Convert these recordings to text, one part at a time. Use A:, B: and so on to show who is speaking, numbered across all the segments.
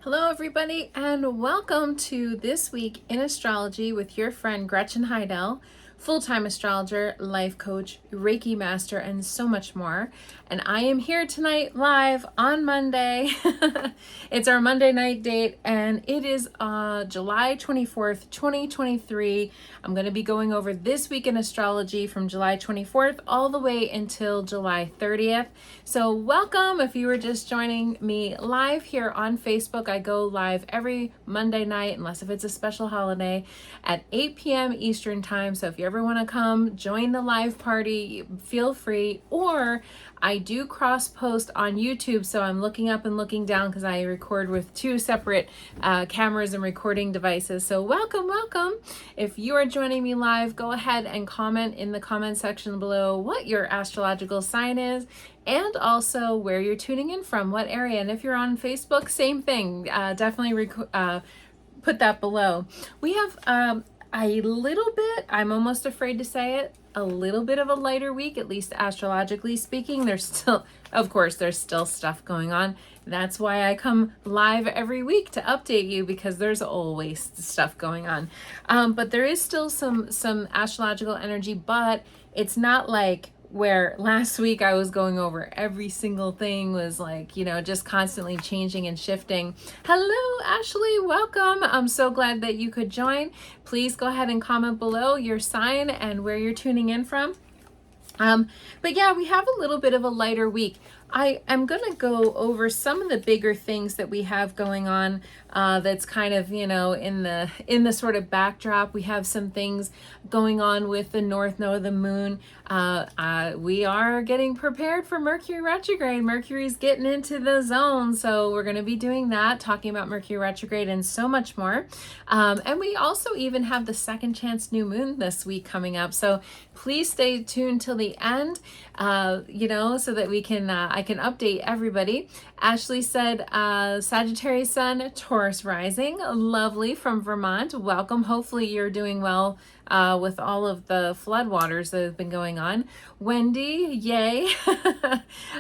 A: Hello, everybody, and welcome to This Week in Astrology with your friend Gretchen Heidel, full-time astrologer, life coach, Reiki master, and so much more. And I am here tonight live on Monday. It's our Monday night date, and it is July 24th, 2023. I'm going to be going over This Week in Astrology from July 24th all the way until July 30th. So welcome if you were just joining me live here on Facebook. I go live every Monday night, unless if it's a special holiday, at 8 p.m. Eastern time. So if you ever want to come join the live party, feel free. Or I do cross post on YouTube, so I'm looking up and looking down because I record with two separate cameras and recording devices. So welcome. If you are joining me live, go ahead and comment in the comment section below what your astrological sign is, and also where you're tuning in from, what area. And if you're on Facebook, same thing. Definitely put that below. We have a little bit, I'm almost afraid to say it, a little bit of a lighter week, at least astrologically speaking. There's still, of course, there's still stuff going on. That's why I come live every week to update you, because there's always stuff going on. But there is still some astrological energy, but it's not like where last week I was going over every single thing was like, just constantly changing and shifting. Hello, Ashley, welcome. I'm so glad that you could join. Please go ahead and comment below your sign and where you're tuning in from. But yeah, we have a little bit of a lighter week. I am going to go over some of the bigger things that we have going on, that's kind of, in the sort of backdrop. We have some things going on with the North Node of the moon. We are getting prepared for Mercury retrograde. Mercury's getting into the zone. So we're going to be doing that, talking about Mercury retrograde and so much more. And we also even have the second chance new moon this week coming up. So please stay tuned till the end, so that we can, I can update everybody. Ashley said, Sagittarius sun, Taurus rising, lovely, from Vermont. Welcome. Hopefully you're doing well with all of the floodwaters that have been going on. Wendy, yay.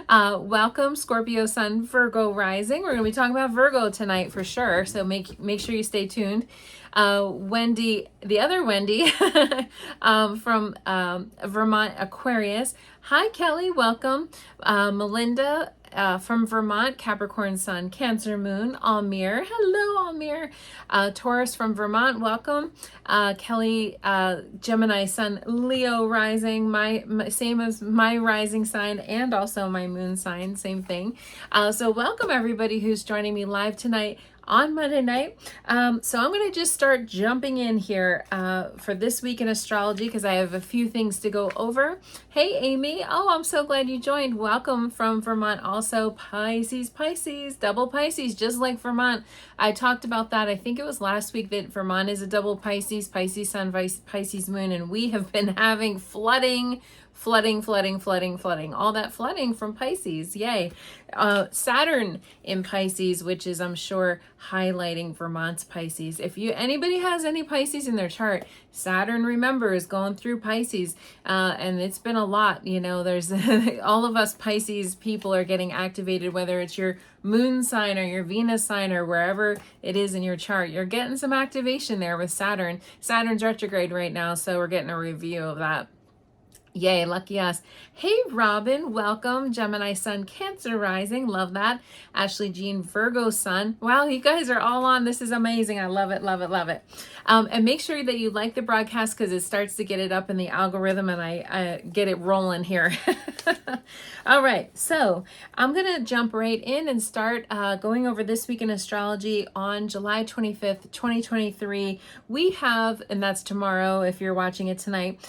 A: Welcome. Scorpio sun, Virgo rising. We're going to be talking about Virgo tonight for sure, so make sure you stay tuned. Wendy, the other Wendy, from Vermont, Aquarius. Hi, Kelly, welcome. Melinda, from Vermont, Capricorn sun, Cancer moon. Almir, hello, Almir. Taurus from Vermont, welcome. Kelly, Gemini sun, Leo rising, my same as my rising sign and also my moon sign, same thing. So welcome everybody who's joining me live tonight on Monday night. So I'm going to just start jumping in here for This Week in Astrology, because I have a few things to go over. Hey, Amy. Oh, I'm so glad you joined. Welcome from Vermont. Also, Pisces, double Pisces, just like Vermont. I talked about that. I think it was last week that Vermont is a double Pisces sun, Pisces moon, and we have been having flooding, all that flooding from Pisces. Yay. Saturn in Pisces, which is, I'm sure, highlighting Vermont's Pisces. If anybody has any Pisces in their chart, Saturn, remember, is going through Pisces, and it's been a lot. There's all of us Pisces people are getting activated, whether it's your moon sign or your Venus sign or wherever it is in your chart. You're getting some activation there with Saturn. Saturn's retrograde right now, so we're getting a review of that. Yay, lucky us. Hey, Robin, welcome. Gemini sun, Cancer rising. Love that. Ashley Jean, Virgo sun. Wow, you guys are all on. This is amazing. I love it. And make sure that you like the broadcast, because it starts to get it up in the algorithm and I get it rolling here. All right, so I'm going to jump right in and start going over This Week in Astrology on July 25th, 2023. We have, and that's tomorrow if you're watching it tonight,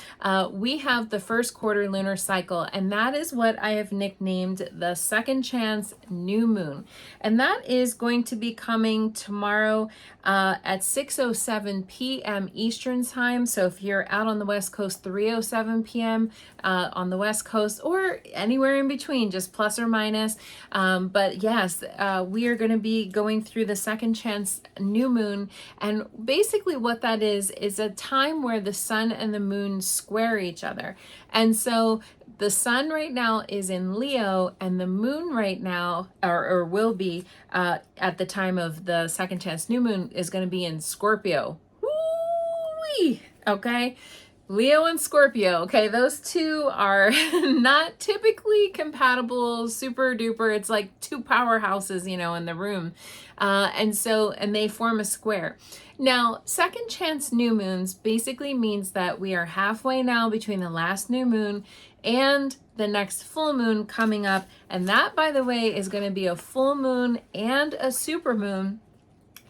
A: we have the first quarter lunar cycle, and that is what I have nicknamed the second chance new moon. And that is going to be coming tomorrow at 6:07 p.m. Eastern time. So if you're out on the West Coast, 3:07 p.m. On the West Coast, or anywhere in between, just plus or minus. But yes, we are going to be going through the second chance new moon. And basically what that is a time where the sun and the moon square each other. And so the sun right now is in Leo, and the moon right now, or will be at the time of the second chance new moon, is going to be in Scorpio. Woo-wee! Okay. Leo and Scorpio, okay, those two are not typically compatible, super duper. It's like two powerhouses, you know, in the room. And they form a square. Now, second chance new moons basically means that we are halfway now between the last new moon and the next full moon coming up. And that, by the way, is going to be a full moon and a super moon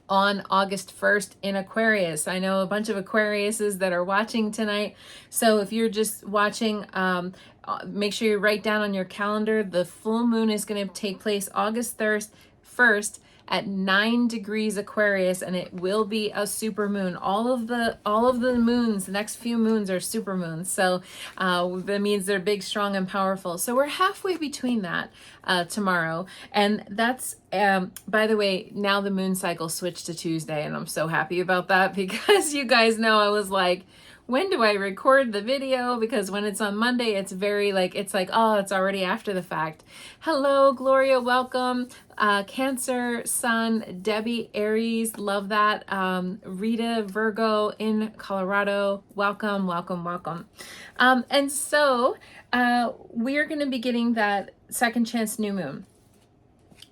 A: on August 1st in Aquarius. I know a bunch of Aquariuses that are watching tonight. So if you're just watching, make sure you write down on your calendar, the full moon is going to take place August 1st at 9 degrees Aquarius, and it will be a super moon. All of the moons, the next few moons are super moons. So that means they're big, strong, and powerful. So we're halfway between that tomorrow. And that's, by the way, now the moon cycle switched to Tuesday, and I'm so happy about that because you guys know I was like, when do I record the video? Because when it's on Monday, it's very like, it's like, oh, it's already after the fact. Hello, Gloria, welcome. Cancer, Sun, Debbie, Aries, love that. Rita, Virgo in Colorado, welcome, welcome, welcome. And so we're going to be getting that second chance new moon.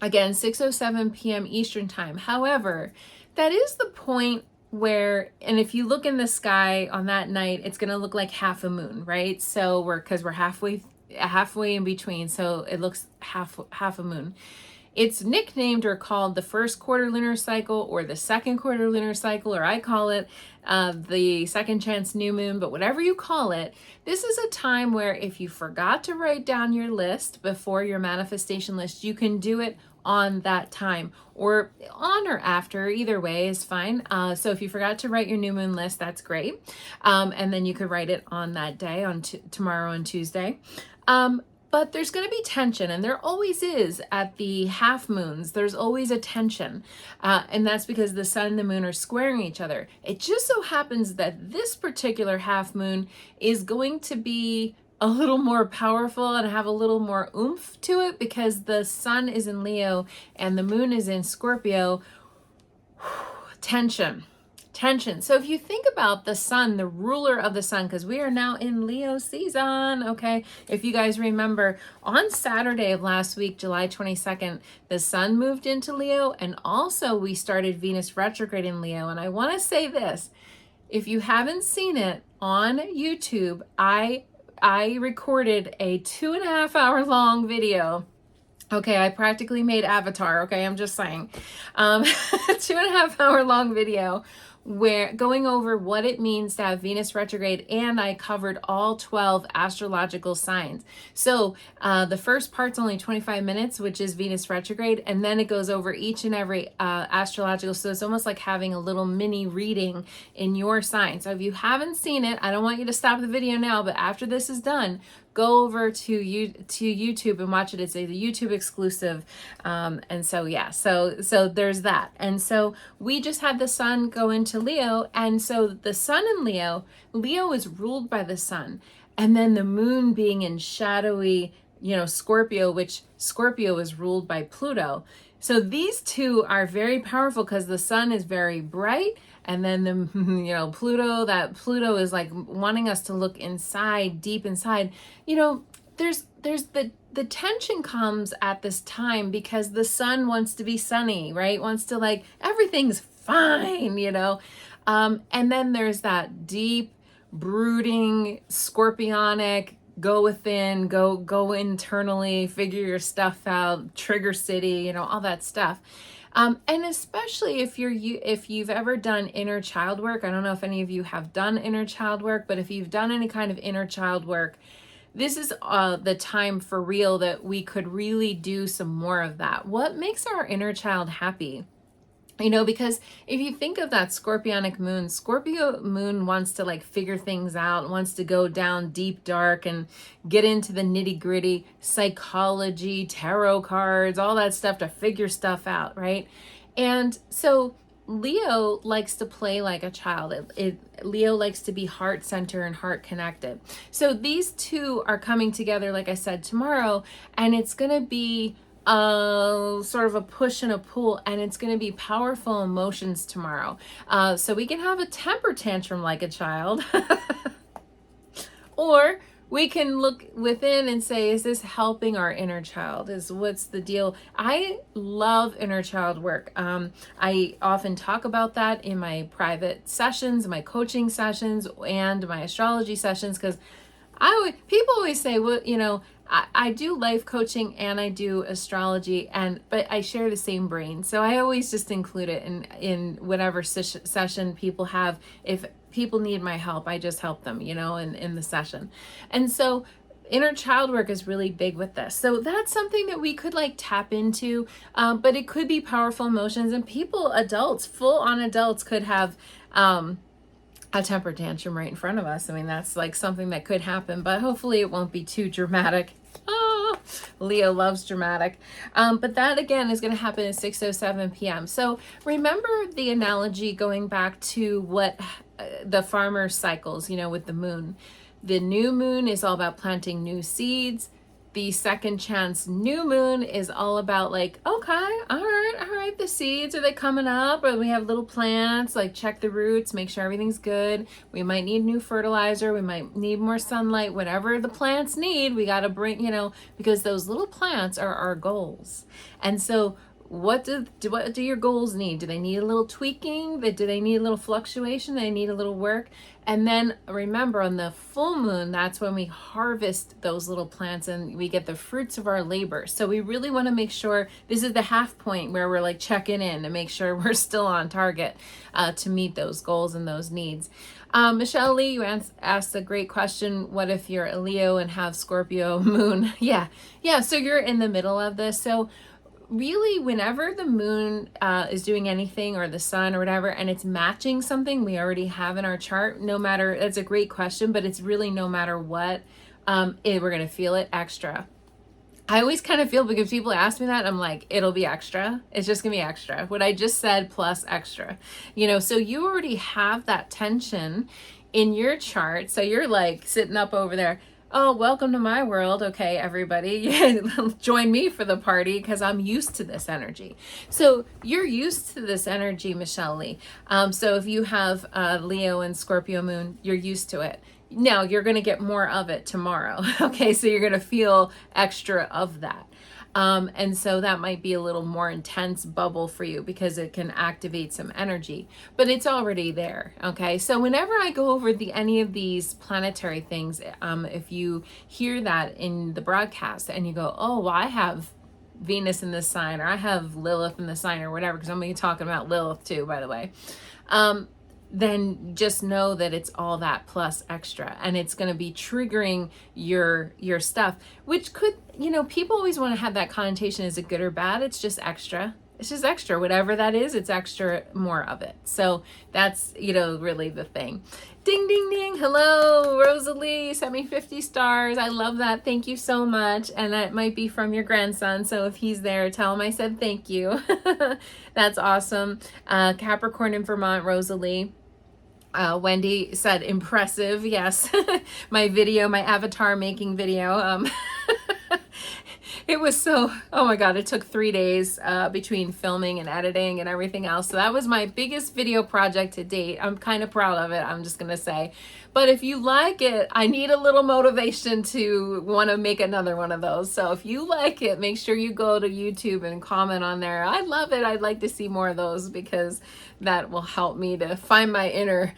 A: Again, 6:07 p.m. Eastern time. However, that is the point where, and if you look in the sky on that night, it's going to look like half a moon, right? So because we're halfway in between, so it looks half a moon. It's nicknamed or called the first quarter lunar cycle or the second quarter lunar cycle, or I call it the second chance new moon, but whatever you call it, this is a time where if you forgot to write down your list before your manifestation list, you can do it on that time, or on or after, either way is fine. So if you forgot to write your new moon list, that's great. And then you could write it on that day, on tomorrow and Tuesday. But there's going to be tension, and there always is at the half moons. There's always a tension, and that's because the sun and the moon are squaring each other. It just so happens that this particular half moon is going to be a little more powerful and have a little more oomph to it because the sun is in Leo and the moon is in Scorpio. Tension. So if you think about the sun, the ruler of the sun, because we are now in Leo season, okay? If you guys remember, on Saturday of last week, July 22nd, the sun moved into Leo, and also we started Venus retrograde in Leo. And I want to say this, if you haven't seen it on YouTube, I recorded a 2.5 hour long video. Okay, I practically made Avatar, okay, I'm just saying. 2.5 hour long video where going over what it means to have Venus retrograde, and I covered all 12 astrological signs. So the first part's only 25 minutes, which is Venus retrograde, and then it goes over each and every astrological, so it's almost like having a little mini reading in your sign. So if you haven't seen it, I don't want you to stop the video now, but after this is done, go over to YouTube and watch it. It's a YouTube exclusive. And so, yeah, so there's that. And so we just had the sun go into Leo. And so the sun in Leo is ruled by the sun. And then the moon being in shadowy, Scorpio, which Scorpio is ruled by Pluto. So these two are very powerful because the sun is very bright. And then the, Pluto is like wanting us to look inside, deep inside. There's the tension comes at this time because the sun wants to be sunny, right? Wants to like, everything's fine, and then there's that deep, brooding, scorpionic, go within, go internally, figure your stuff out, trigger city, all that stuff. And especially if you've ever done inner child work, I don't know if any of you have done inner child work, but if you've done any kind of inner child work, this is the time for real that we could really do some more of that. What makes our inner child happy? Because if you think of that scorpionic moon, Scorpio moon wants to like figure things out, wants to go down deep, dark, and get into the nitty gritty, psychology, tarot cards, all that stuff to figure stuff out, right? And so Leo likes to play like a child. Leo likes to be heart center and heart connected. So these two are coming together, like I said, tomorrow, and it's going to be sort of a push and a pull, and it's going to be powerful emotions tomorrow. So we can have a temper tantrum like a child, or we can look within and say, is this helping our inner child? What's the deal? I love inner child work. I often talk about that in my private sessions, my coaching sessions, and my astrology sessions, because people always say, well, I do life coaching and I do astrology, but I share the same brain. So I always just include it in whatever session people have. If people need my help, I just help them, in the session. And so inner child work is really big with this. So that's something that we could tap into, but it could be powerful emotions, and adults, full on adults could have, a temper tantrum right in front of us. I mean, that's something that could happen, but hopefully it won't be too dramatic. Leo loves dramatic. But that again is going to happen at 6:07 p.m. So remember the analogy going back to what the farmer cycles, with the moon. The new moon is all about planting new seeds. The second chance new moon is all about okay, all right, the seeds, are they coming up? Or we have little plants, check the roots, make sure everything's good. We might need new fertilizer. We might need more sunlight, whatever the plants need, we got to bring, because those little plants are our goals. And so what do your goals need? Do they need a little tweaking? Do they need a little fluctuation? Do they need a little work? And then remember, on the full moon, that's when we harvest those little plants and we get the fruits of our labor. So we really want to make sure this is the half point where we're checking in to make sure we're still on target to meet those goals and those needs. Michelle Lee, you asked a great question. What if you're a Leo and have Scorpio moon? Yeah. So you're in the middle of this. So really, whenever the moon is doing anything, or the sun or whatever, and it's matching something we already have in our chart, that's a great question, but it's really no matter what, we're going to feel it extra. I always kind of feel, because people ask me that, I'm like, it'll be extra. It's just going to be extra. What I just said plus extra, so you already have that tension in your chart. So you're sitting up over there. Oh, welcome to my world. Okay, everybody, join me for the party, because I'm used to this energy. So you're used to this energy, Michelle Lee. So if you have Leo and Scorpio moon, you're used to it. Now you're going to get more of it tomorrow. Okay, so you're going to feel extra of that. And so that might be a little more intense bubble for you, because it can activate some energy, but it's already there. Okay. So whenever I go over any of these planetary things, if you hear that in the broadcast and you go, oh, well, I have Venus in this sign, or I have Lilith in the sign, or whatever, because I'm going to be talking about Lilith too, by the way. Then just know that it's all that plus extra, and it's going to be triggering your stuff, which could, people always want to have that connotation. Is it good or bad? It's just extra. It's just extra, whatever that is, it's extra, more of it. So that's, really the thing. Ding, ding, ding. Hello, Rosalie, sent me 50 stars. I love that. Thank you so much. And that might be from your grandson. So if he's there, tell him I said thank you. That's awesome. Capricorn in Vermont, Rosalie. Wendy said impressive. Yes. My avatar making video. It was oh my God, it took 3 days between filming and editing and everything else. So that was my biggest video project to date. I'm kind of proud of it, I'm just going to say. But if you like it, I need a little motivation to want to make another one of those. So if you like it, make sure you go to YouTube and comment on there. I love it. I'd like to see more of those, because that will help me to find my inner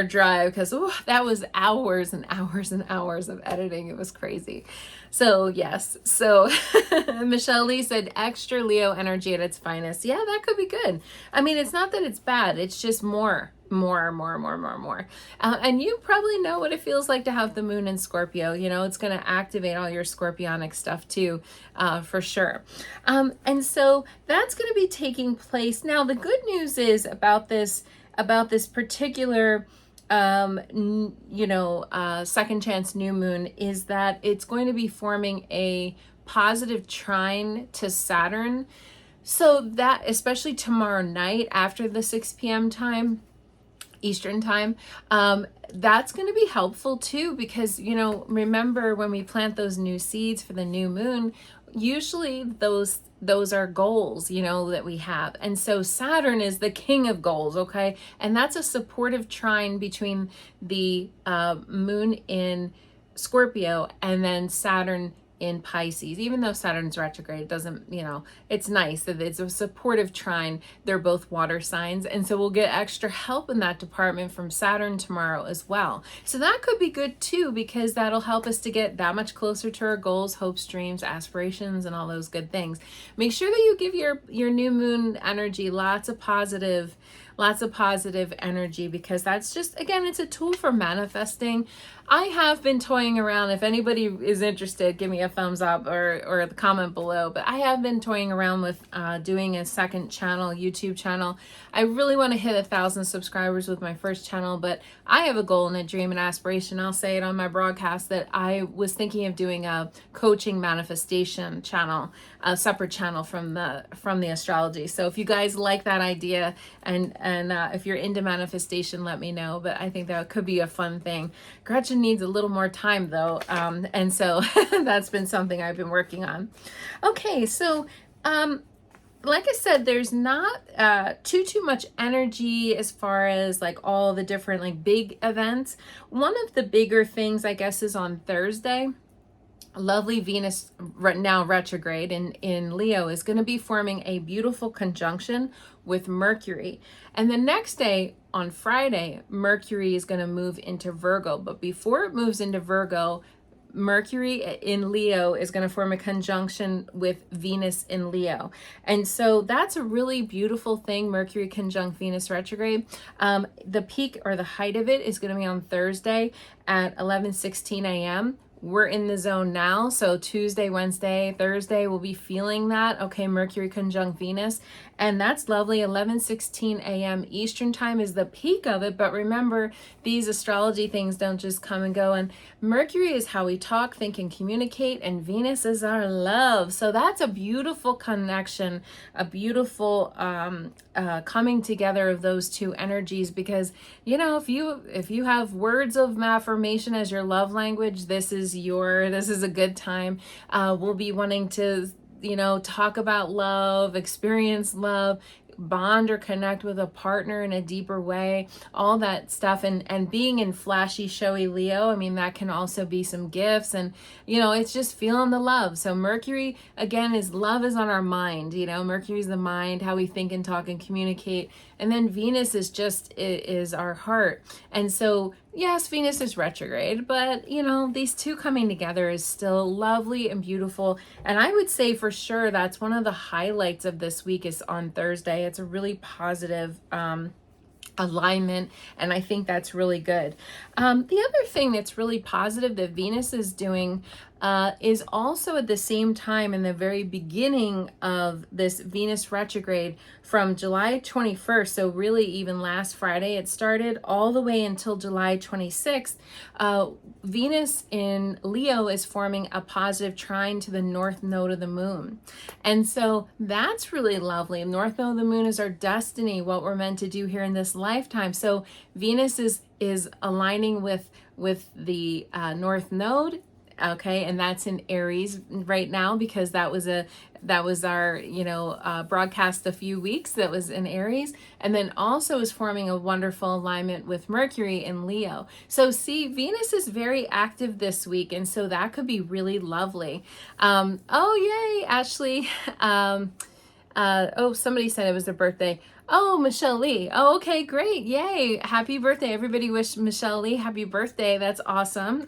A: drive, because that was hours and hours and hours of editing. It was crazy. So yes, so Michelle Lee said extra Leo energy at its finest. Yeah, that could be good. I mean, it's not that it's bad, it's just more. And you probably know what it feels like to have the moon in Scorpio. It's going to activate all your scorpionic stuff too, for sure. And so that's going to be taking place. Now, the good news is about this particular second chance new moon, is that it's going to be forming a positive trine to Saturn So that, especially tomorrow night after the 6 p.m. time, Eastern time, that's going to be helpful too, because, you know, remember when we plant those new seeds for the new moon, usually those are goals, you know, that we have. And so Saturn is the king of goals, okay? And that's a supportive trine between the moon in Scorpio and then Saturn in Pisces. Even though Saturn's retrograde, it doesn't, you know, it's nice that it's a supportive trine. They're both water signs. And so we'll get extra help in that department from Saturn tomorrow as well. So that could be good too, because that'll help us to get that much closer to our goals, hopes, dreams, aspirations, and all those good things. Make sure that you give your new moon energy lots of positive energy, because that's just, again, it's a tool for manifesting. I have been toying around. If anybody is interested, give me a thumbs up or the comment below. But I have been toying around with doing a second channel, YouTube channel. I really want to hit 1,000 subscribers with my first channel, but I have a goal and a dream and aspiration. I'll say it on my broadcast that I was thinking of doing a coaching manifestation channel, a separate channel from the astrology. So if you guys like that idea, and if you're into manifestation, let me know. But I think that could be a fun thing. Gretchen needs a little more time though, and so that's been something I've been working on. Okay, so like I said, there's not too much energy as far as like all the different like big events. One of the bigger things, I guess, is on Thursday. Lovely Venus, now retrograde in Leo, is going to be forming a beautiful conjunction with Mercury. And the next day, on Friday, Mercury is going to move into Virgo. But before it moves into Virgo, Mercury in Leo is going to form a conjunction with Venus in Leo. And so that's a really beautiful thing, Mercury conjunct Venus retrograde. The peak or the height of it is going to be on Thursday at 11:16 a.m. We're in the zone now. So Tuesday, Wednesday, Thursday, we'll be feeling that. Okay, Mercury conjunct Venus. And that's lovely. 11:16 a.m. Eastern time is the peak of it. But remember, these astrology things don't just come and go. And Mercury is how we talk, think, and communicate. And Venus is our love. So that's a beautiful connection, a beautiful coming together of those two energies. Because, you know, if you have words of affirmation as your love language, this is a good time. We'll be wanting to, you know, talk about love, experience love, bond or connect with a partner in a deeper way, all that stuff. And being in flashy, showy Leo, I mean, that can also be some gifts, and, you know, it's just feeling the love. So Mercury, again, is love is on our mind, you know, Mercury's the mind, how we think and talk and communicate. And then Venus is our heart. And so, yes, Venus is retrograde, but, you know, these two coming together is still lovely and beautiful. And I would say for sure that's one of the highlights of this week is on Thursday. It's a really positive alignment, and I think that's really good. The other thing that's really positive that Venus is doing is also at the same time in the very beginning of this Venus retrograde from July 21st, so really even last Friday it started, all the way until July 26th, Venus in Leo is forming a positive trine to the north node of the moon. And so that's really lovely. North node of the moon is our destiny, what we're meant to do here in this lifetime. So Venus is aligning with the north node. Okay, and that's in Aries right now, because that was our, you know, broadcast a few weeks that was in Aries, and then also is forming a wonderful alignment with Mercury in Leo. So see, Venus is very active this week, and so that could be really lovely. Oh yay, Ashley. Oh, somebody said it was their birthday. Oh, Michelle Lee. Oh, okay, great. Yay. Happy birthday. Everybody wish Michelle Lee happy birthday. That's awesome.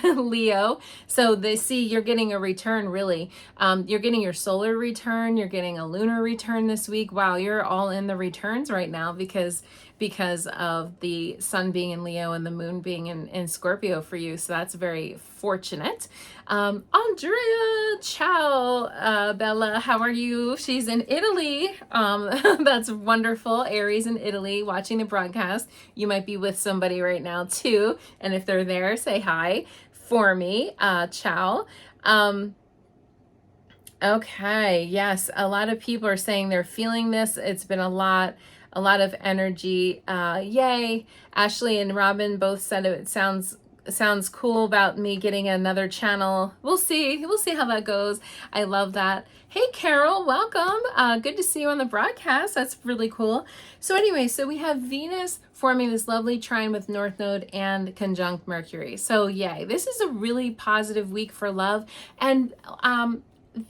A: Leo. So they see you're getting a return, really. You're getting your solar return. You're getting a lunar return this week. Wow, you're all in the returns right now because of the sun being in Leo and the moon being in Scorpio for you. So that's very fortunate. Andrea, ciao, Bella, how are you? She's in Italy. That's wonderful. Aries in Italy, watching the broadcast. You might be with somebody right now too. And if they're there, say hi for me. Ciao. Okay, yes, a lot of people are saying they're feeling this. It's been a lot of energy. Yay. Ashley and Robin both said it sounds cool about me getting another channel. We'll see. We'll see how that goes. I love that. Hey, Carol, welcome. Good to see you on the broadcast. That's really cool. So anyway, so we have Venus forming this lovely trine with North Node and conjunct Mercury. So yay, this is a really positive week for love. And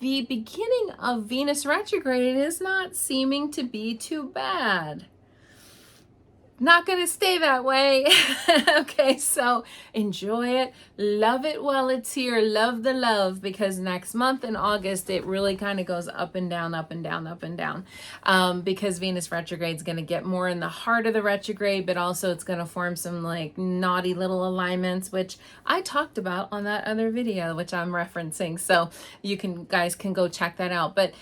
A: the beginning of Venus retrograde is not seeming to be too bad. Not going to stay that way. Okay, so enjoy it. Love it while it's here. Love the love, because next month in August, it really kind of goes up and down, up and down, up and down. Because Venus retrograde is going to get more in the heart of the retrograde, but also it's going to form some like naughty little alignments, which I talked about on that other video, which I'm referencing. So you guys can go check that out. But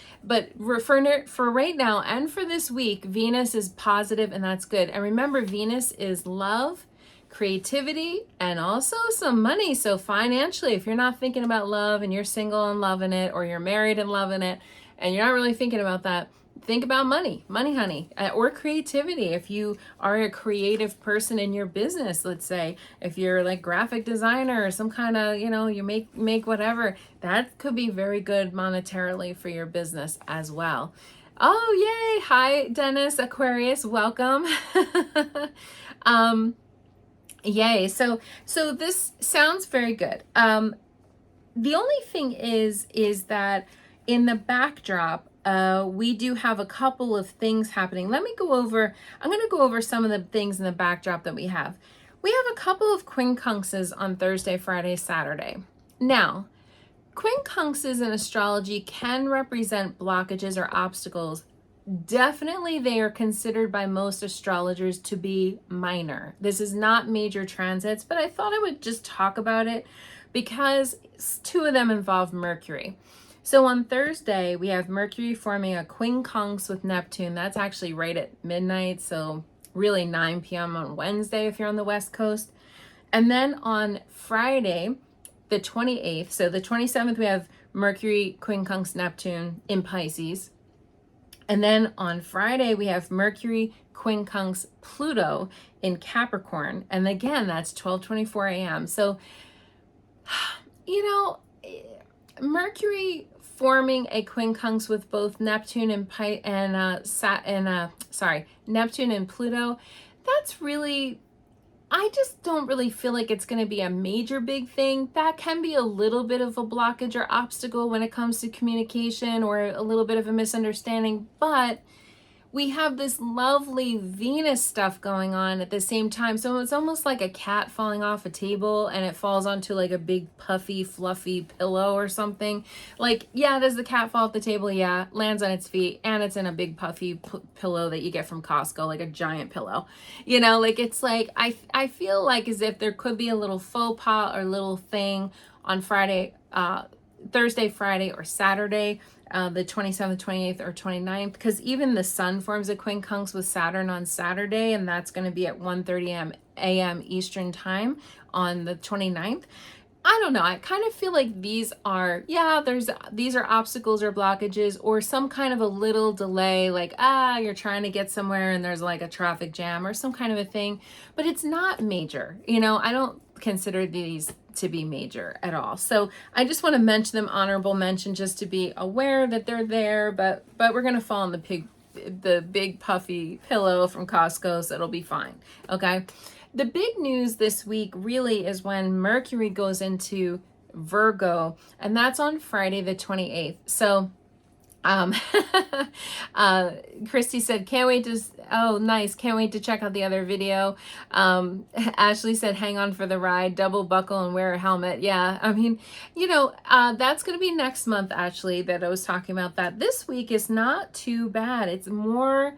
A: for right now and for this week, Venus is positive, and that's good. And remember, Venus is love, creativity, and also some money. So financially, if you're not thinking about love and you're single and loving it, or you're married and loving it, and you're not really thinking about that, think about money, honey, or creativity. If you are a creative person in your business, let's say, if you're like graphic designer or some kind of, you make whatever, that could be very good monetarily for your business as well. Oh, yay. Hi, Dennis, Aquarius. Welcome. Yay. So this sounds very good. The only thing is that in the backdrop, we do have a couple of things happening. I'm going to go over some of the things in the backdrop that we have. We have a couple of quincunxes on Thursday, Friday, Saturday. Now, quincunxes in astrology can represent blockages or obstacles. Definitely they are considered by most astrologers to be minor. This is not major transits, but I thought I would just talk about it because two of them involve Mercury. So on Thursday, we have Mercury forming a quincunx with Neptune. That's actually right at midnight, so really 9 p.m. on Wednesday if you're on the West Coast. And then on Friday, the 28th, so the 27th, we have Mercury, quincunx, Neptune in Pisces. And then on Friday, we have Mercury, quincunx, Pluto in Capricorn. And again, that's 12:24 a.m. So, Mercury forming a quincunx with both Neptune and Neptune and Pluto, that's really, I just don't really feel like it's going to be a major big thing. That can be a little bit of a blockage or obstacle when it comes to communication, or a little bit of a misunderstanding, but we have this lovely Venus stuff going on at the same time. So it's almost like a cat falling off a table and it falls onto like a big puffy, fluffy pillow or something. Like, yeah, does the cat fall off the table? Yeah, lands on its feet, and it's in a big puffy pillow that you get from Costco, like a giant pillow. It's like, I feel like as if there could be a little faux pas or little thing on Thursday, Friday, or Saturday, the 27th, 28th, or 29th, because even the sun forms a quincunx with Saturn on Saturday, and that's going to be at 1:30 a.m. Eastern time on the 29th. I don't know. I kind of feel like these are obstacles or blockages, or some kind of a little delay, like, you're trying to get somewhere and there's like a traffic jam or some kind of a thing, but it's not major. I don't consider these to be major at all. So I just want to mention them, honorable mention, just to be aware that they're there, but we're going to fall on the big puffy pillow from Costco, so it'll be fine. Okay. The big news this week really is when Mercury goes into Virgo, and that's on Friday the 28th. So Christy said, can't wait to check out the other video. Ashley said, hang on for the ride, double buckle and wear a helmet. Yeah, I mean, that's going to be next month, actually, that I was talking about that. This week is not too bad. It's more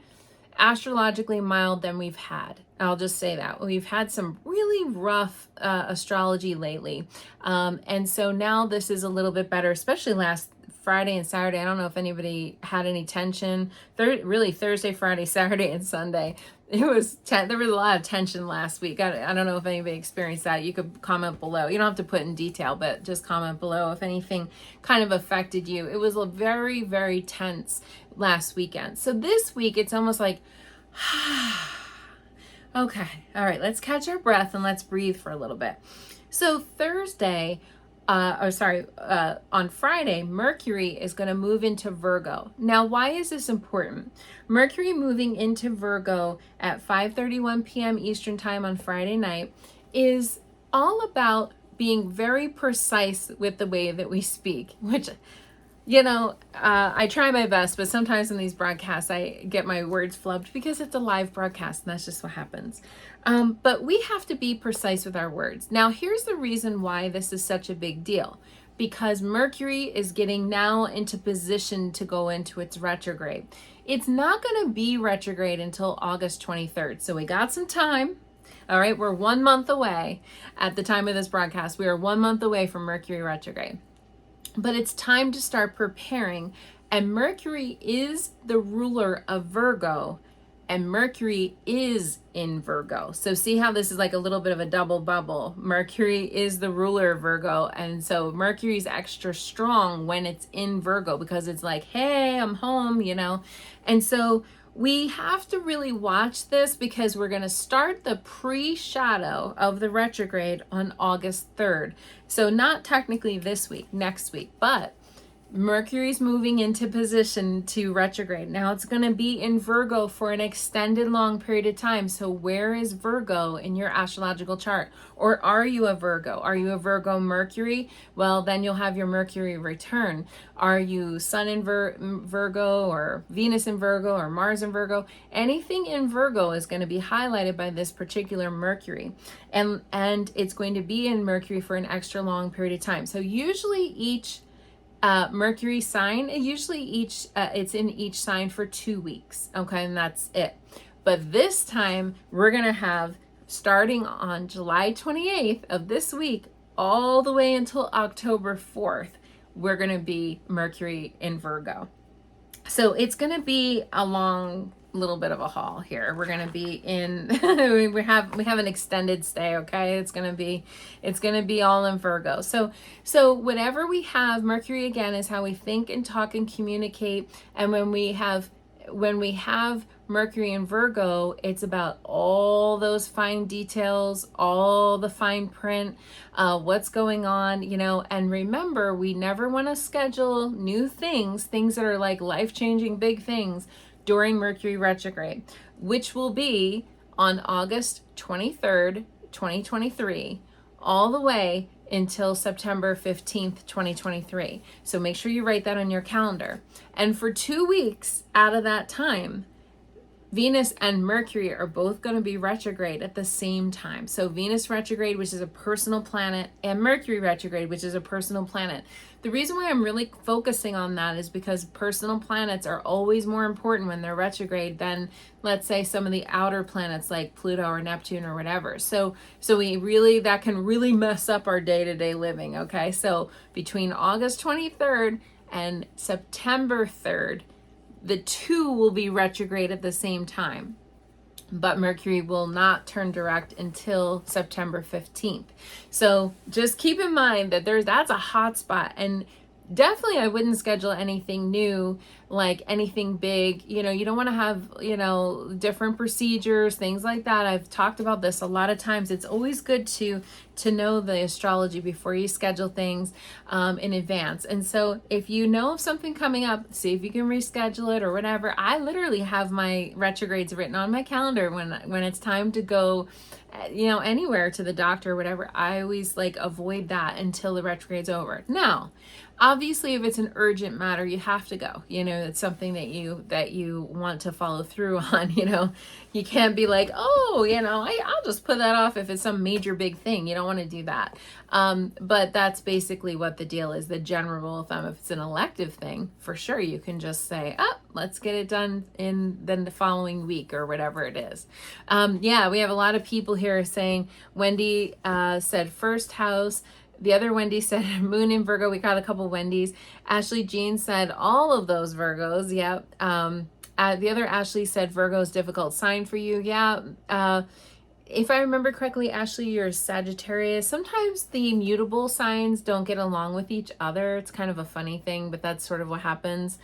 A: astrologically mild than we've had. I'll just say that. We've had some really rough astrology lately. And so now this is a little bit better, especially last Friday and Saturday, I don't know if anybody had any tension. Really Thursday, Friday, Saturday, and Sunday. There was a lot of tension last week. I don't know if anybody experienced that. You could comment below. You don't have to put in detail, but just comment below if anything kind of affected you. It was a very, very tense last weekend. So this week, it's almost like, okay, all right, let's catch our breath and let's breathe for a little bit. So Thursday, on Friday, Mercury is going to move into Virgo. Now, why is this important? Mercury moving into Virgo at 5:31 p.m. Eastern Time on Friday night is all about being very precise with the way that we speak, which, I try my best, but sometimes in these broadcasts, I get my words flubbed because it's a live broadcast, and that's just what happens. But we have to be precise with our words. Now, here's the reason why this is such a big deal. Because Mercury is getting now into position to go into its retrograde. It's not going to be retrograde until August 23rd. So we got some time. All right, we're 1 month away at the time of this broadcast. We are 1 month away from Mercury retrograde. But it's time to start preparing. And Mercury is the ruler of Virgo. And Mercury is in Virgo. So see how this is like a little bit of a double bubble. Mercury is the ruler of Virgo. And so Mercury's extra strong when it's in Virgo because it's like, hey, I'm home, And so we have to really watch this because we're going to start the pre-shadow of the retrograde on August 3rd. So not technically this week, next week, but Mercury's moving into position to retrograde. Now it's going to be in Virgo for an extended long period of time. So where is Virgo in your astrological chart? Or are you a Virgo? Are you a Virgo Mercury? Well, then you'll have your Mercury return. Are you Sun in Virgo or Venus in Virgo or Mars in Virgo? Anything in Virgo is going to be highlighted by this particular Mercury. And it's going to be in Mercury for an extra long period of time. So usually each Mercury sign, it's in each sign for 2 weeks. Okay, and that's it. But this time we're going to have, starting on July 28th of this week, all the way until October 4th, we're going to be Mercury in Virgo. So it's going to be a long little bit of a haul here. We're going to be in we have an extended stay, okay? It's going to be all in Virgo. So whatever we have, Mercury again is how we think and talk and communicate. And when we have Mercury in Virgo, it's about all those fine details, all the fine print, what's going on, and remember, we never want to schedule new things that are like life-changing big things during Mercury retrograde, which will be on August 23rd, 2023, all the way until September 15th, 2023. So make sure you write that on your calendar. And for 2 weeks out of that time, Venus and Mercury are both going to be retrograde at the same time. So Venus retrograde, which is a personal planet, and Mercury retrograde, which is a personal planet. The reason why I'm really focusing on that is because personal planets are always more important when they're retrograde than, let's say, some of the outer planets like Pluto or Neptune or whatever. So that can really mess up our day-to-day living, okay? So between August 23rd and September 3rd, the two will be retrograde at the same time, but Mercury will not turn direct until September 15th. So just keep in mind that that's a hot spot, and definitely I wouldn't schedule anything new, like anything big. You don't want to have, different procedures, things like that. I've talked about this a lot of times. It's always good to know the astrology before you schedule things in advance. And so if you know of something coming up, see if you can reschedule it or whatever. I literally have my retrogrades written on my calendar when it's time to go, anywhere, to the doctor or whatever. I always avoid that until the retrograde's over. Now, obviously, if it's an urgent matter, you have to go. It's something that you want to follow through on. You can't be like, oh, I'll just put that off if it's some major big thing. You don't want to do that. But that's basically what the deal is. The general rule of thumb, if it's an elective thing, for sure, you can just say, let's get it done then the following week or whatever it is. We have a lot of people here saying, Wendy said first house, The other Wendy said Moon in Virgo. We got a couple Wendy's. Ashley Jean said all of those Virgos. Yep. The other Ashley said Virgo's difficult sign for you. Yeah. If I remember correctly, Ashley, you're Sagittarius. Sometimes the mutable signs don't get along with each other. It's kind of a funny thing, but that's sort of what happens.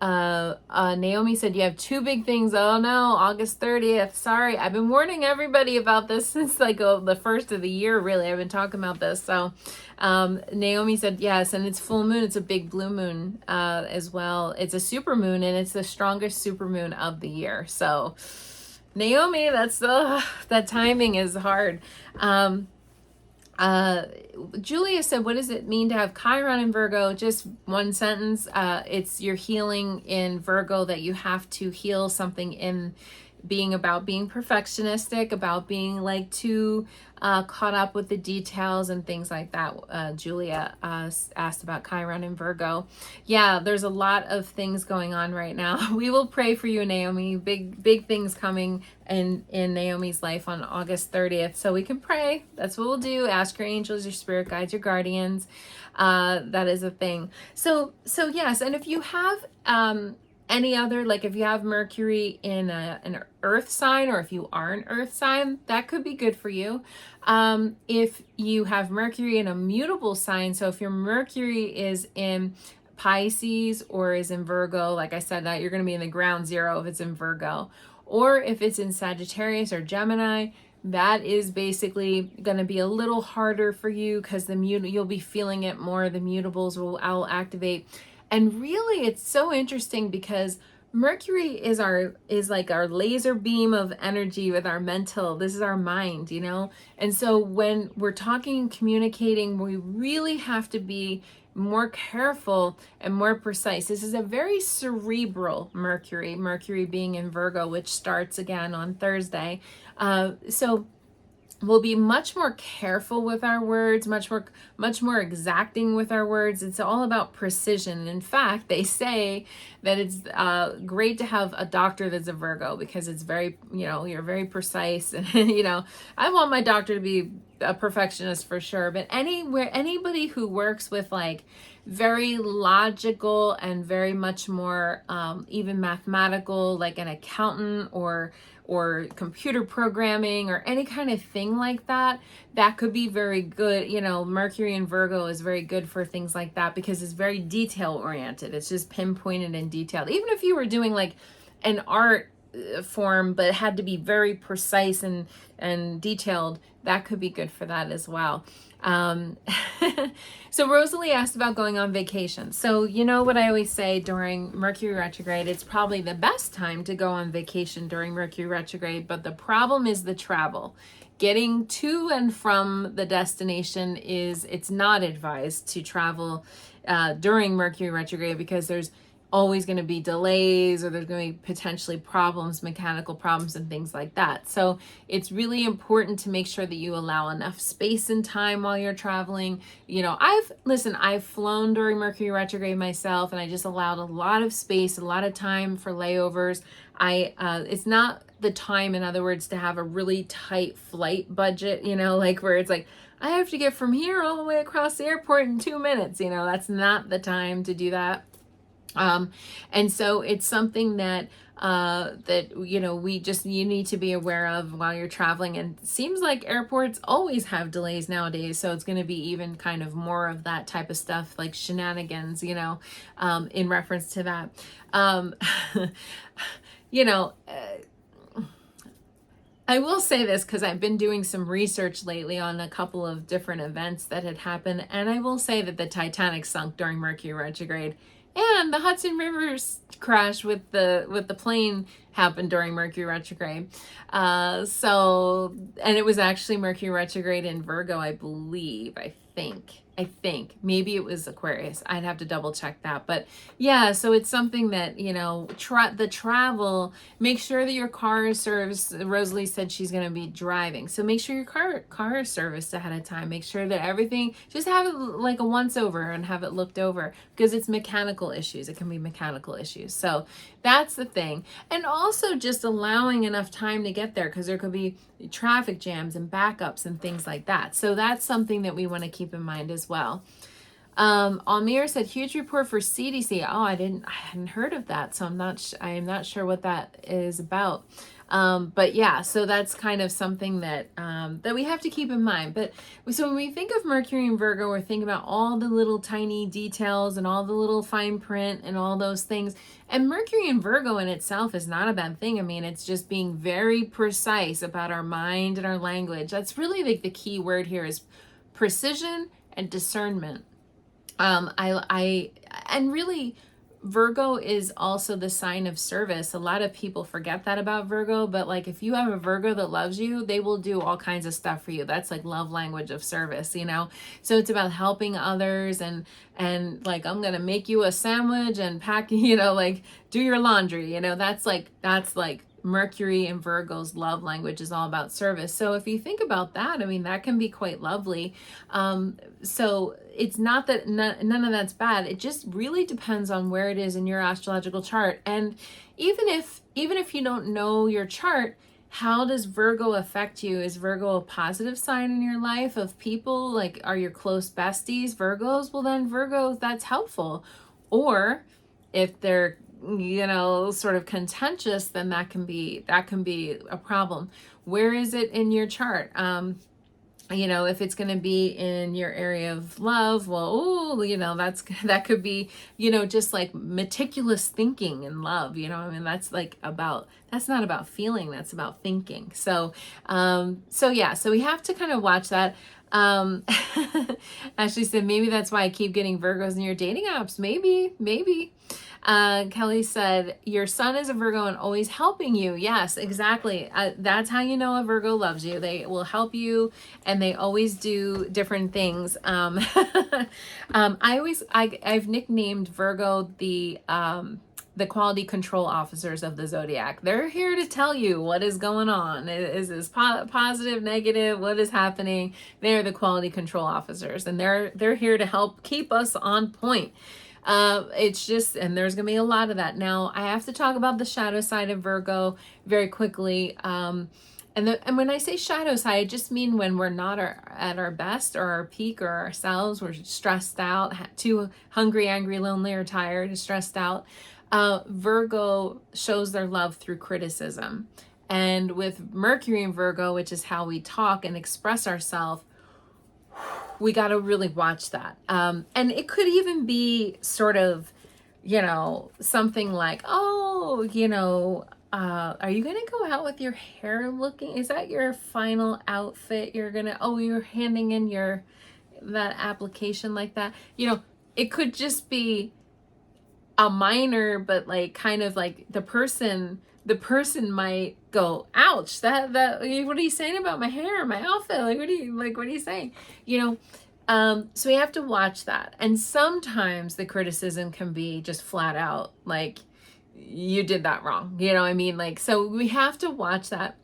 A: Naomi said you have two big things. Oh no, August 30th. Sorry, I've been warning everybody about this since like the first of the year, really. I've been talking about this. So Naomi said yes, and it's full moon. It's a big blue moon as well. It's a super moon, and it's the strongest super moon of the year. So Naomi, that timing is hard. Julia said, what does it mean to have Chiron in Virgo? Just one sentence. It's your healing in Virgo, that you have to heal something in being perfectionistic, about being like too caught up with the details and things like that. Julia asked about Chiron in Virgo. Yeah, there's a lot of things going on right now. We will pray for you, Naomi. Big things coming in Naomi's life on August 30th. So we can pray. That's what we'll do. Ask your angels, your spirit guides, your guardians. That is a thing. So yes, and if you have any other, like if you have Mercury in an earth sign, or if you are an earth sign, that could be good for you. If you have Mercury in a mutable sign, so if your Mercury is in Pisces or is in Virgo, like I said, that you're going to be in the ground zero if it's in Virgo, or if it's in Sagittarius or Gemini, that is basically going to be a little harder for you because you'll be feeling it more. The mutables will activate. And really, it's so interesting because Mercury is like our laser beam of energy with our mental. This is our mind, you know? And so when we're talking and communicating, we really have to be more careful and more precise. This is a very cerebral Mercury being in Virgo, which starts again on Thursday. So we'll be much more careful with our words, much more exacting with our words. It's all about precision. In fact, they say that it's great to have a doctor that's a Virgo because it's very, you're very precise. And, I want my doctor to be a perfectionist for sure. But anybody who works with like very logical and very much more even mathematical, like an accountant or computer programming or any kind of thing like that, that could be very good. Mercury in Virgo is very good for things like that because it's very detail oriented. It's just pinpointed and detailed. Even if you were doing like an art form but had to be very precise and detailed, that could be good for that as well. So Rosalie asked about going on vacation. So you know what I always say during Mercury retrograde, it's probably the best time to go on vacation during Mercury retrograde, but the problem is the travel. Getting to and from the destination it's not advised to travel during Mercury retrograde because there's always going to be delays or there's going to be potentially problems, mechanical problems and things like that. So it's really important to make sure that you allow enough space and time while you're traveling. I've flown during Mercury retrograde myself, and I just allowed a lot of space, a lot of time for layovers. It's not the time, in other words, to have a really tight flight budget, like where it's like, I have to get from here all the way across the airport in 2 minutes. That's not the time to do that. And so it's something that you need to be aware of while you're traveling. And it seems like airports always have delays nowadays, so it's going to be even kind of more of that type of stuff, like shenanigans, in reference to that. I will say this because I've been doing some research lately on a couple of different events that had happened, and I will say that the Titanic sunk during Mercury retrograde. And the Hudson River's crash with the plane happened during Mercury retrograde. And it was actually Mercury retrograde in Virgo, I think. I think maybe it was Aquarius. I'd have to double check that. But yeah, so it's something that, you know, the travel, make sure that your car is serviced. Rosalie said she's going to be driving. So make sure your car is serviced ahead of time. Make sure that everything, just have it like a once over and have it looked over, because it's mechanical issues. It can be mechanical issues. So that's the thing. And also just allowing enough time to get there, because there could be traffic jams and backups and things like that. So that's something that we want to keep in mind as well. Almir said huge report for CDC. Oh, I hadn't heard of that, so I am not sure what that is about. But yeah, so that's kind of something that that we have to keep in mind. But so when we think of Mercury and Virgo, we're thinking about all the little tiny details and all the little fine print and all those things. And Mercury and Virgo in itself is not a bad thing. I mean, it's just being very precise about our mind and our language. That's really like the key word here is precision and discernment. And really, Virgo is also the sign of service. A lot of people forget that about Virgo, but like if you have a Virgo that loves you, they will do all kinds of stuff for you. That's like love language of service, you know? So it's about helping others and like, I'm going to make you a sandwich and pack, you know, like do your laundry, you know, that's like Mercury and Virgo's love language is all about service. So if you think about that, I mean, that can be quite lovely. So it's not that none of that's bad. It just really depends on where it is in your astrological chart. And even if you don't know your chart, how does Virgo affect you? Is Virgo a positive sign in your life of people? Like, are your close besties Virgos? Well, then Virgo, that's helpful. Or if they're, you know, sort of contentious, then that can be a problem. Where is it in your chart? You know, if it's going to be in your area of love, well, you know, that could be, you know, just like meticulous thinking in love, you know, I mean, that's not about feeling, that's about thinking. So yeah, so we have to kind of watch that. Ashley said, maybe that's why I keep getting Virgos in your dating apps. Maybe. Kelly said, your son is a Virgo and always helping you. Yes, exactly. That's how you know a Virgo loves you. They will help you and they always do different things. I've nicknamed Virgo the quality control officers of the zodiac. They're here to tell you what is going on. Is this positive, negative? What is happening? They're the quality control officers, and they're here to help keep us on point. It's just, and there's gonna be a lot of that. Now, I have to talk about the shadow side of Virgo very quickly. And when I say shadow side, I just mean when we're not at our best or our peak or ourselves, we're stressed out, too hungry, angry, lonely, or tired, stressed out. Virgo shows their love through criticism. And with Mercury and Virgo, which is how we talk and express ourselves, we got to really watch that. And it could even be sort of, you know, something like, oh, you know, are you going to go out with your hair looking? Is that your final outfit? You're handing in that application like that. You know, it could just be a minor, but like kind of like the person might go, ouch, that what are you saying about my hair, my outfit? Like, what are you saying? You know, so we have to watch that. And sometimes the criticism can be just flat out like, you did that wrong. You know what I mean? Like, so we have to watch that.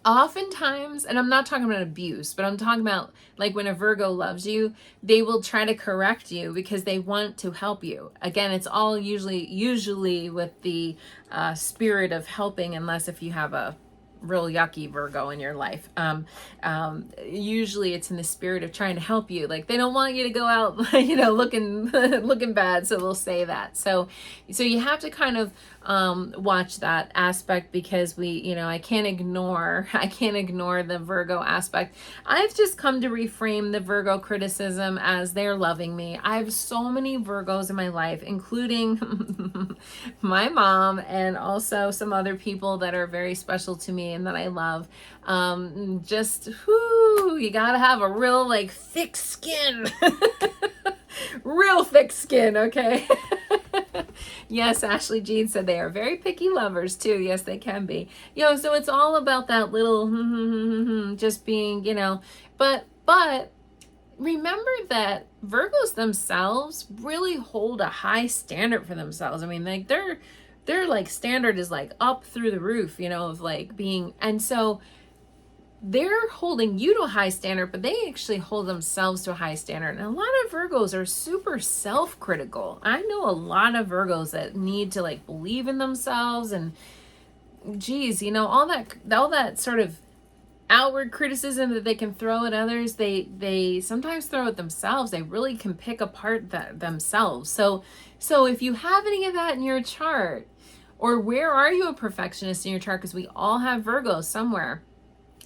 A: Oftentimes, and I'm not talking about abuse, but I'm talking about like when a Virgo loves you, they will try to correct you because they want to help you. Again, it's all usually with the spirit of helping, unless if you have a real yucky Virgo in your life. Usually it's in the spirit of trying to help you. Like they don't want you to go out, you know, looking bad. So they'll say that. So you have to kind of watch that aspect, because I can't ignore the Virgo aspect. I've just come to reframe the Virgo criticism as they're loving me. I have so many Virgos in my life, including my mom and also some other people that are very special to me and that I love. You gotta have a real like thick skin. Real thick skin, okay? Yes, Ashley Jean said they are very picky lovers too. Yes, they can be. So it's all about that little just being, but remember that Virgos themselves really hold a high standard for themselves. I mean, like their like standard is like up through the roof, you know, of like being, and so they're holding you to a high standard, but they actually hold themselves to a high standard. And a lot of Virgos are super self-critical. I know a lot of Virgos that need to like believe in themselves, and geez, you know, all that sort of outward criticism that they can throw at others, they sometimes throw at themselves. They really can pick apart themselves. So if you have any of that in your chart, or where are you a perfectionist in your chart, because we all have Virgo somewhere.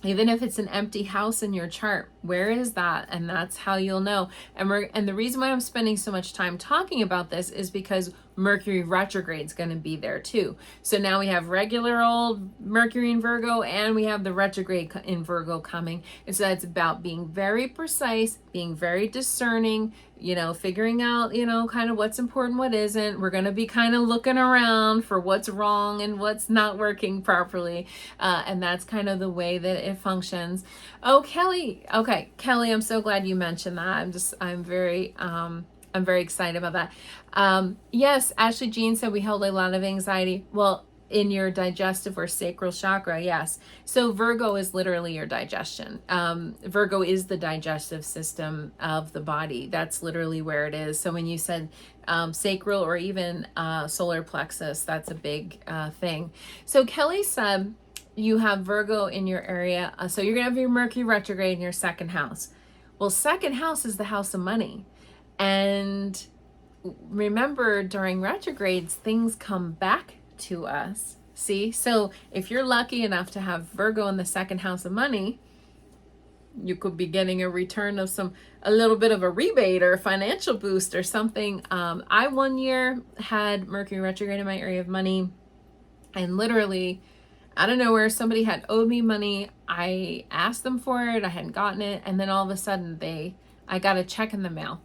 A: Even if it's an empty house in your chart, where is that? And that's how you'll know. And the reason why I'm spending so much time talking about this is because Mercury retrograde is going to be there too. So now we have regular old Mercury in Virgo, and we have the retrograde in Virgo coming. And so it's about being very precise, being very discerning, you know, figuring out, you know, kind of what's important, what isn't. We're going to be kind of looking around for what's wrong and what's not working properly. And that's kind of the way that it functions. Oh, Kelly. Okay, Kelly, I'm so glad you mentioned that. I'm very excited about that. Yes, Ashley Jean said we held a lot of anxiety. Well, in your digestive or sacral chakra, yes. So Virgo is literally your digestion. Virgo is the digestive system of the body. That's literally where it is. So when you said sacral or even solar plexus, that's a big thing. So Kelly said you have Virgo in your area. So you're going to have your Mercury retrograde in your second house. Well, second house is the house of money. And remember, during retrogrades, things come back to us. See? So if you're lucky enough to have Virgo in the second house of money, you could be getting a return of a little bit of a rebate or a financial boost or something. I one year had Mercury retrograde in my area of money, and literally out of nowhere, somebody had owed me money. I asked them for it. I hadn't gotten it. And then all of a sudden I got a check in the mail,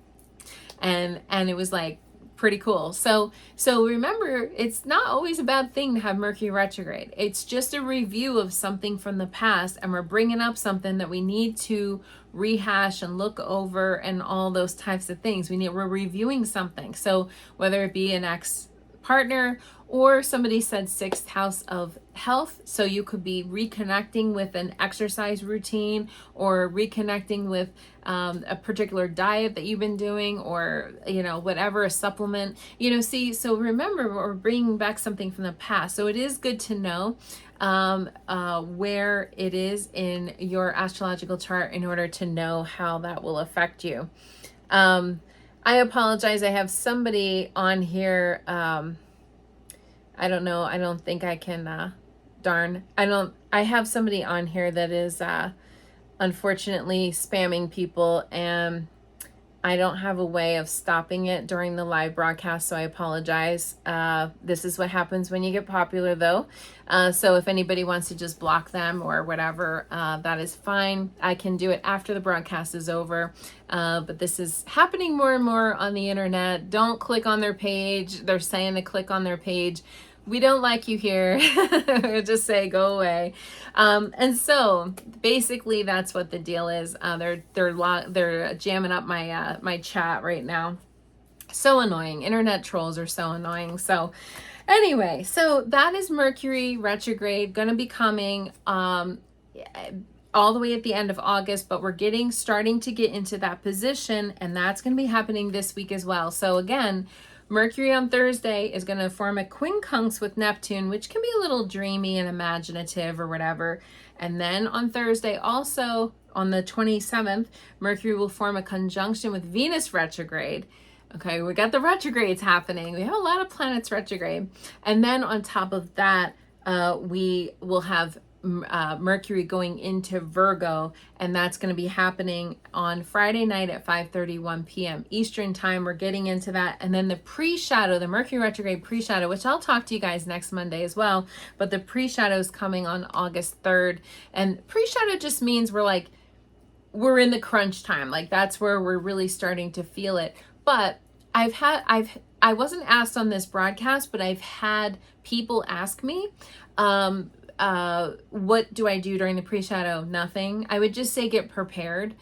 A: and it was like pretty cool. So remember, it's not always a bad thing to have Mercury retrograde. It's just a review of something from the past, and we're bringing up something that we need to rehash and look over and all those types of things. We're reviewing something. So whether it be an ex-partner, or somebody said sixth house of health, so you could be reconnecting with an exercise routine, or reconnecting with a particular diet that you've been doing, or, you know, whatever, a supplement, you know. See, so remember, we're bringing back something from the past. So it is good to know where it is in your astrological chart in order to know how that will affect you. I apologize. I have somebody on here. I don't know. I don't think I can, I have somebody on here that is, unfortunately spamming people, and I don't have a way of stopping it during the live broadcast. So I apologize. This is what happens when you get popular though. So if anybody wants to just block them or whatever, that is fine. I can do it after the broadcast is over. But this is happening more and more on the internet. Don't click on their page. They're saying to click on their page. We don't like you here. Just say go away. And so basically that's what the deal is. They're jamming up my chat right now. So annoying. Internet trolls are so annoying. So anyway, so that is Mercury retrograde, going to be coming all the way at the end of August, but we're starting to get into that position, and that's going to be happening this week as well. So again, Mercury on Thursday is going to form a quincunx with Neptune, which can be a little dreamy and imaginative or whatever. And then on Thursday, also on the 27th, Mercury will form a conjunction with Venus retrograde. Okay, we got the retrogrades happening. We have a lot of planets retrograde. And then on top of that, we will have Mercury going into Virgo, and that's going to be happening on Friday night at 5:31 p.m. Eastern time. We're getting into that. And then the pre-shadow, the Mercury retrograde pre-shadow, which I'll talk to you guys next Monday as well, but the pre-shadow is coming on August 3rd. And pre-shadow just means we're in the crunch time. Like that's where we're really starting to feel it. But I wasn't asked on this broadcast, but I've had people ask me, what do I do during the pre-shadow? Nothing. I would just say get prepared.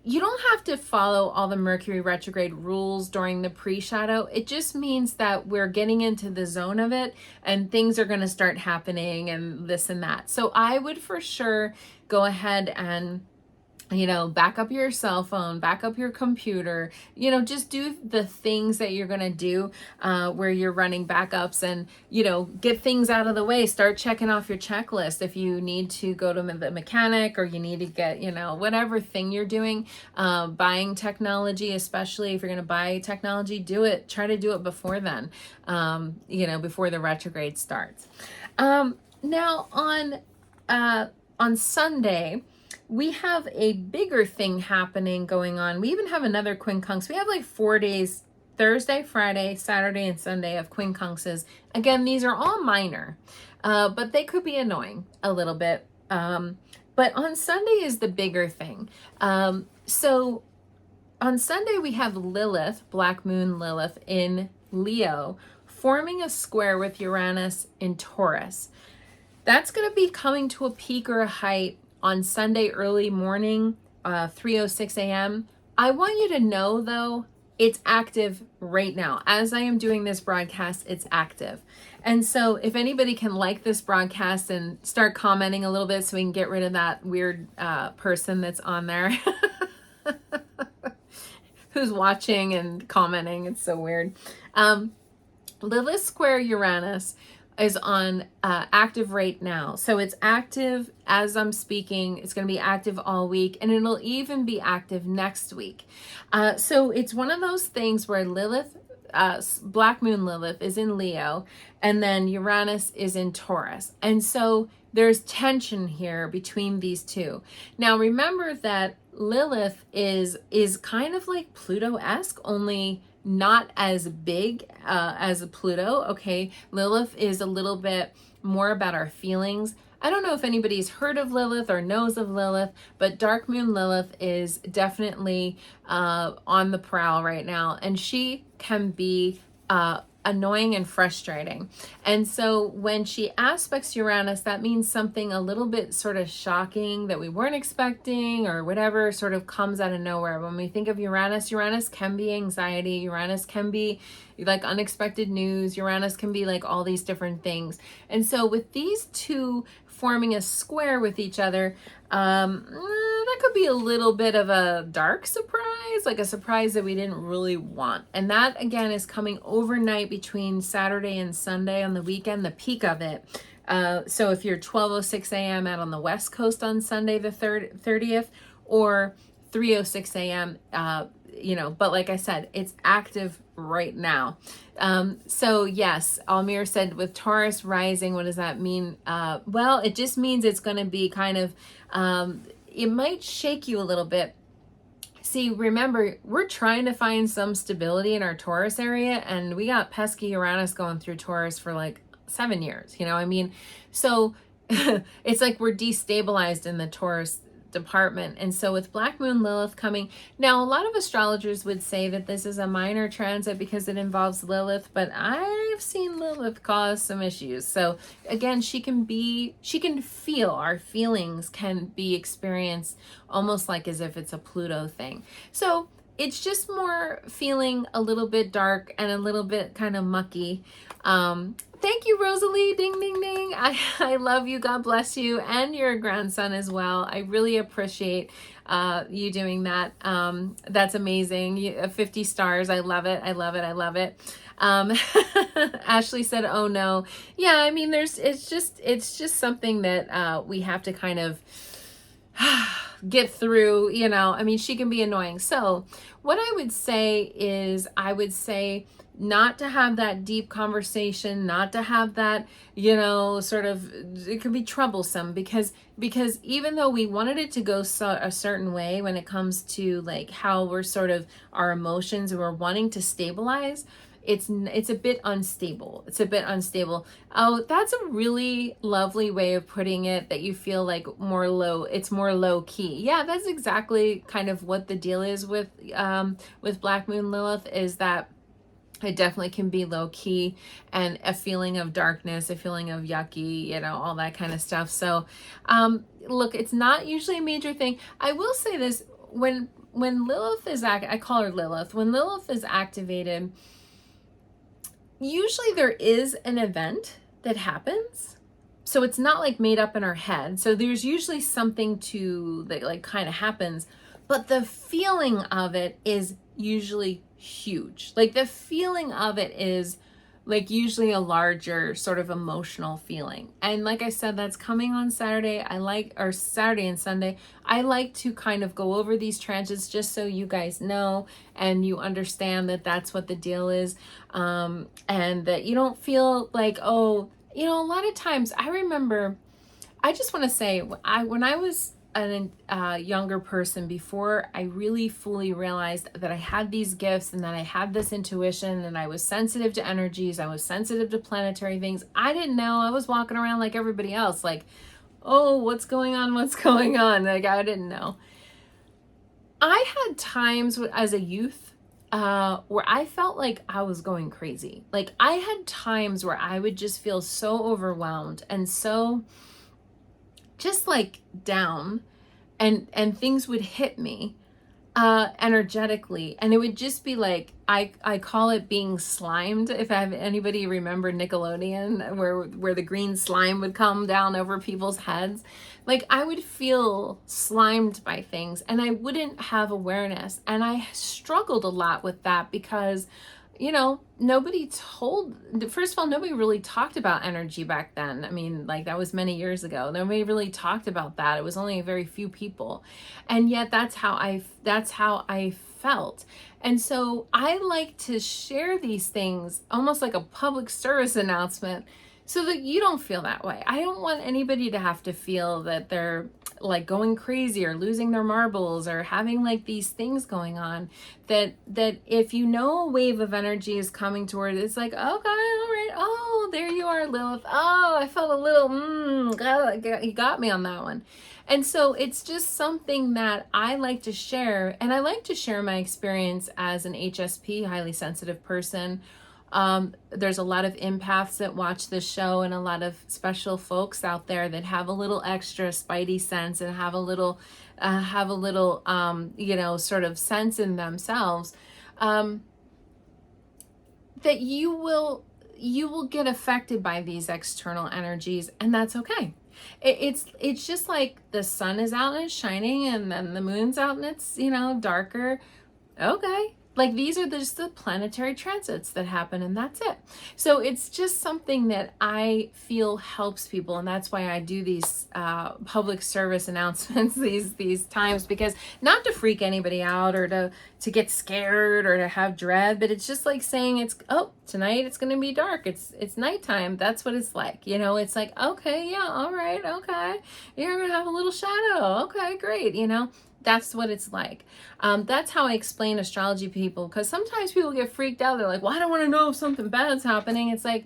A: you don't have to follow all the Mercury retrograde rules during the pre-shadow. It just means that we're getting into the zone of it and things are going to start happening and this and that. So I would for sure go ahead and back up your cell phone, back up your computer, just do the things that you're going to do where you're running backups and, get things out of the way. Start checking off your checklist. If you need to go to the mechanic or you need to get, whatever thing you're doing, buying technology, especially if you're going to buy technology, do it. Try to do it before then, before the retrograde starts. Now on Sunday, we have a bigger thing happening going on. We even have another quincunx. We have like 4 days, Thursday, Friday, Saturday, and Sunday of quincunxes. Again, these are all minor, but they could be annoying a little bit. But on Sunday is the bigger thing. So on Sunday, we have Lilith, Black Moon Lilith in Leo, forming a square with Uranus in Taurus. That's going to be coming to a peak or a height on Sunday early morning, 3:06 a.m. I want you to know, though, it's active right now. As I am doing this broadcast, it's active. And so if anybody can like this broadcast and start commenting a little bit so we can get rid of that weird person that's on there who's watching and commenting. It's so weird. Lilith square Uranus is on active right now. So it's active as I'm speaking. It's going to be active all week, and it'll even be active next week. So it's one of those things where Lilith, Black Moon Lilith is in Leo, and then Uranus is in Taurus. And so there's tension here between these two. Now remember that Lilith is kind of like Pluto-esque, only not as big as a Pluto. Okay, Lilith is a little bit more about our feelings. I don't know if anybody's heard of Lilith or knows of Lilith, but Dark Moon Lilith is definitely on the prowl right now, and she can be annoying and frustrating. And so when she aspects Uranus, that means something a little bit sort of shocking that we weren't expecting or whatever sort of comes out of nowhere. When we think of Uranus, Uranus can be anxiety. Uranus can be like unexpected news. Uranus can be like all these different things. And so with these two forming a square with each other, that could be a little bit of a dark surprise, like a surprise that we didn't really want. And that again is coming overnight between Saturday and Sunday on the weekend, the peak of it. So if you're 12:06 a.m. out on the West Coast on Sunday the 30th, or 3:06 a.m., but like I said, it's active right now. So yes, Almir said with Taurus rising, what does that mean? Well, it just means it's going to be kind of, it might shake you a little bit. See, remember, we're trying to find some stability in our Taurus area, and we got pesky Uranus going through Taurus for like 7 years, so it's like we're destabilized in the Taurus department. And so with Black Moon Lilith coming, now a lot of astrologers would say that this is a minor transit because it involves Lilith, but I've seen Lilith cause some issues. So again, she can feel, our feelings can be experienced almost like as if it's a Pluto thing. So it's just more feeling a little bit dark and a little bit kind of mucky. Thank you, Rosalie. Ding, ding, ding. I love you. God bless you. And your grandson as well. I really appreciate you doing that. That's amazing. 50 stars. I love it. I love it. I love it. Ashley said, oh no. Yeah, I mean, it's just something that we have to kind of get through, I mean, she can be annoying. So what I would say is, not to have that deep conversation, not to have that, sort of, it can be troublesome because even though we wanted it to go a certain way when it comes to like how we're sort of our emotions, we're wanting to stabilize, it's a bit unstable. It's a bit unstable. Oh, that's a really lovely way of putting it, that you feel like it's more low key. Yeah, that's exactly kind of what the deal is with Black Moon Lilith, is that it definitely can be low key and a feeling of darkness, a feeling of yucky, all that kind of stuff. So, look, it's not usually a major thing. I will say this, when Lilith is I call her Lilith. When Lilith is activated, usually there is an event that happens. So it's not like made up in our head. So there's usually something that like kind of happens, but the feeling of it is usually huge. Like the feeling of it is like usually a larger sort of emotional feeling. And like I said, that's coming on Saturday. Or Saturday and Sunday. I like to kind of go over these transits just so you guys know and you understand that that's what the deal is. And that you don't feel like, oh, you know, a lot of times I remember, I just want to say, when I was a younger person, before I really fully realized that I had these gifts and that I had this intuition and I was sensitive to energies, I was sensitive to planetary things, I didn't know. I was walking around like everybody else, like, oh, what's going on? What's going on? Like, I didn't know. I had times as a youth where I felt like I was going crazy. Like I had times where I would just feel so overwhelmed and so just like down, and things would hit me energetically, and it would just be like, I call it being slimed. If anybody remember Nickelodeon, where the green slime would come down over people's heads, like I would feel slimed by things and I wouldn't have awareness. And I struggled a lot with that because, you know, first of all, nobody really talked about energy back then. I mean, like that was many years ago. Nobody really talked about that. It was only a very few people. And yet that's how I felt. And so I like to share these things almost like a public service announcement so that you don't feel that way. I don't want anybody to have to feel that they're like going crazy or losing their marbles or having like these things going on, that if you know a wave of energy is coming toward it, it's like, okay, all right, oh, there you are, Lilith. Oh, I felt a little, you got me on that one. And so it's just something that I like to share, and I like to share my experience as an HSP, highly sensitive person. There's a lot of empaths that watch this show, and a lot of special folks out there that have a little extra spidey sense and have a little, you know, sort of sense in themselves, that you will get affected by these external energies, and that's okay. It's just like the sun is out and it's shining, and then the moon's out and it's, you know, darker. Okay. Like these are just the planetary transits that happen, and that's it. So it's just something that I feel helps people, and that's why I do these public service announcements these times, because not to freak anybody out or to get scared or to have dread, but it's just like saying tonight it's going to be dark. It's nighttime. That's what it's like. You know, it's like, okay, yeah, all right, okay. You're going to have a little shadow. Okay, great. You know, that's what it's like. That's how I explain astrology to people, because sometimes people get freaked out. They're like, well, I don't want to know if something bad's happening. It's like,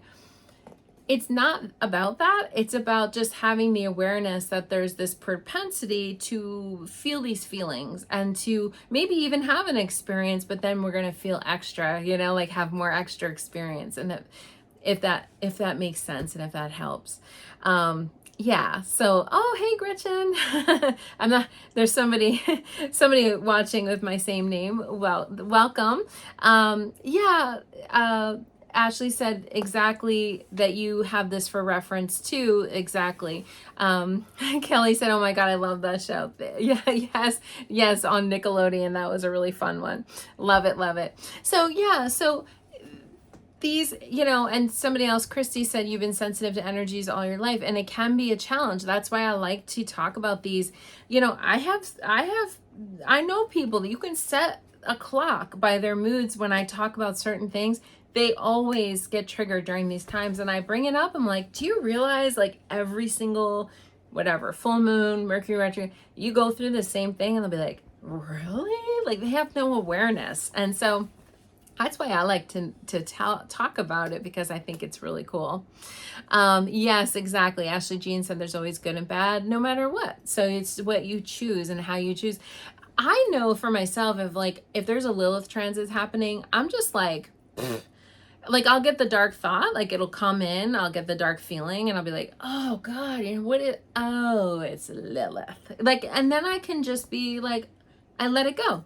A: it's not about that. It's about just having the awareness that there's this propensity to feel these feelings and to maybe even have an experience, but then we're going to feel extra, you know, like have more extra experience. And that if that makes sense and if that helps. Yeah. So, oh, hey, Gretchen. There's somebody watching with my same name. Well, welcome. Ashley said exactly that you have this for reference too. Exactly. Kelly said, oh my God, I love that show. Yeah. Yes. On Nickelodeon. That was a really fun one. Love it. Love it. So yeah. So these, you know, and somebody else, Christy, said you've been sensitive to energies all your life, and it can be a challenge. That's why I like to talk about these. You know, I know people that you can set a clock by their moods. When I talk about certain things, they always get triggered during these times, and I bring it up. I'm like, do you realize like every single whatever full moon, Mercury retrograde, you go through the same thing? And they'll be like, really? Like they have no awareness. And so that's why I like to talk about it, because I think it's really cool. Yes, exactly. Ashley Jean said there's always good and bad, no matter what. So it's what you choose and how you choose. I know for myself, if there's a Lilith transit happening, I'm just like I'll get the dark thought, like it'll come in, I'll get the dark feeling, and I'll be like, oh God, and it's Lilith. Like, and then I can just be like, I let it go.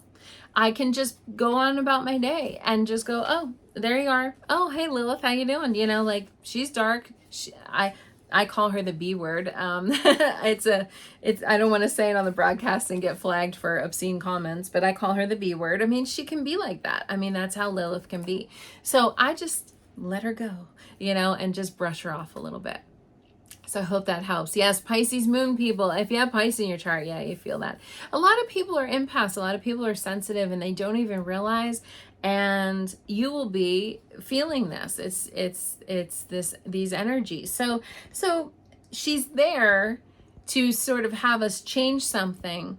A: I can just go on about my day and just go, oh, there you are. Oh, hey, Lilith, how you doing? You know, like, she's dark. I call her the B word. I don't want to say it on the broadcast and get flagged for obscene comments, but I call her the B word. I mean, she can be like that. I mean, that's how Lilith can be. So I just let her go, you know, and just brush her off a little bit. So I hope that helps. Yes, Pisces moon people. If you have Pisces in your chart, yeah, you feel that. A lot of people are empaths. A lot of people are sensitive and they don't even realize. And you will be feeling this. These energies. So she's there to sort of have us change something,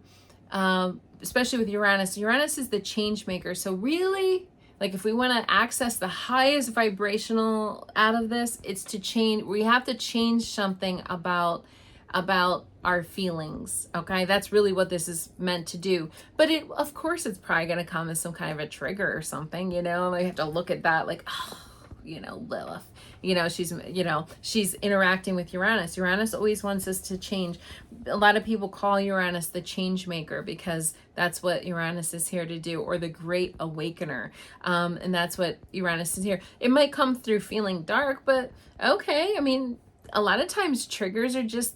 A: especially with Uranus. Uranus is the change maker. So really, like, if we want to access the highest vibrational out of this, it's to change. We have to change something about our feelings. Okay, that's really what this is meant to do. But of course, it's probably going to come as some kind of a trigger or something. You know, I have to look at that like, oh, you know, Lilith. You know, she's interacting with Uranus. Uranus always wants us to change. A lot of people call Uranus the change maker because that's what Uranus is here to do, or the great awakener. And that's what Uranus is here. It might come through feeling dark, but okay. I mean, a lot of times triggers are just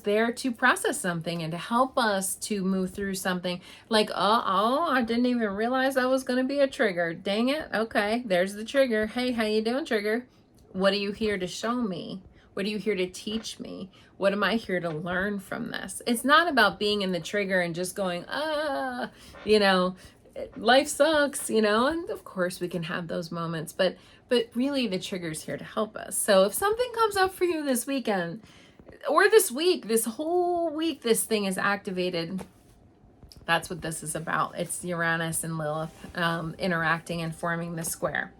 A: there to process something and to help us to move through something. Like, oh, I didn't even realize that was going to be a trigger. Dang it. Okay, there's the trigger. Hey, how you doing, trigger? What are you here to show me? What are you here to teach me? What am I here to learn from this? It's not about being in the trigger and just going, you know, life sucks, you know, and of course we can have those moments, but really the trigger's here to help us. So if something comes up for you this weekend, or this week, this whole week, this thing is activated, that's what this is about. It's Uranus and Lilith interacting and forming the square.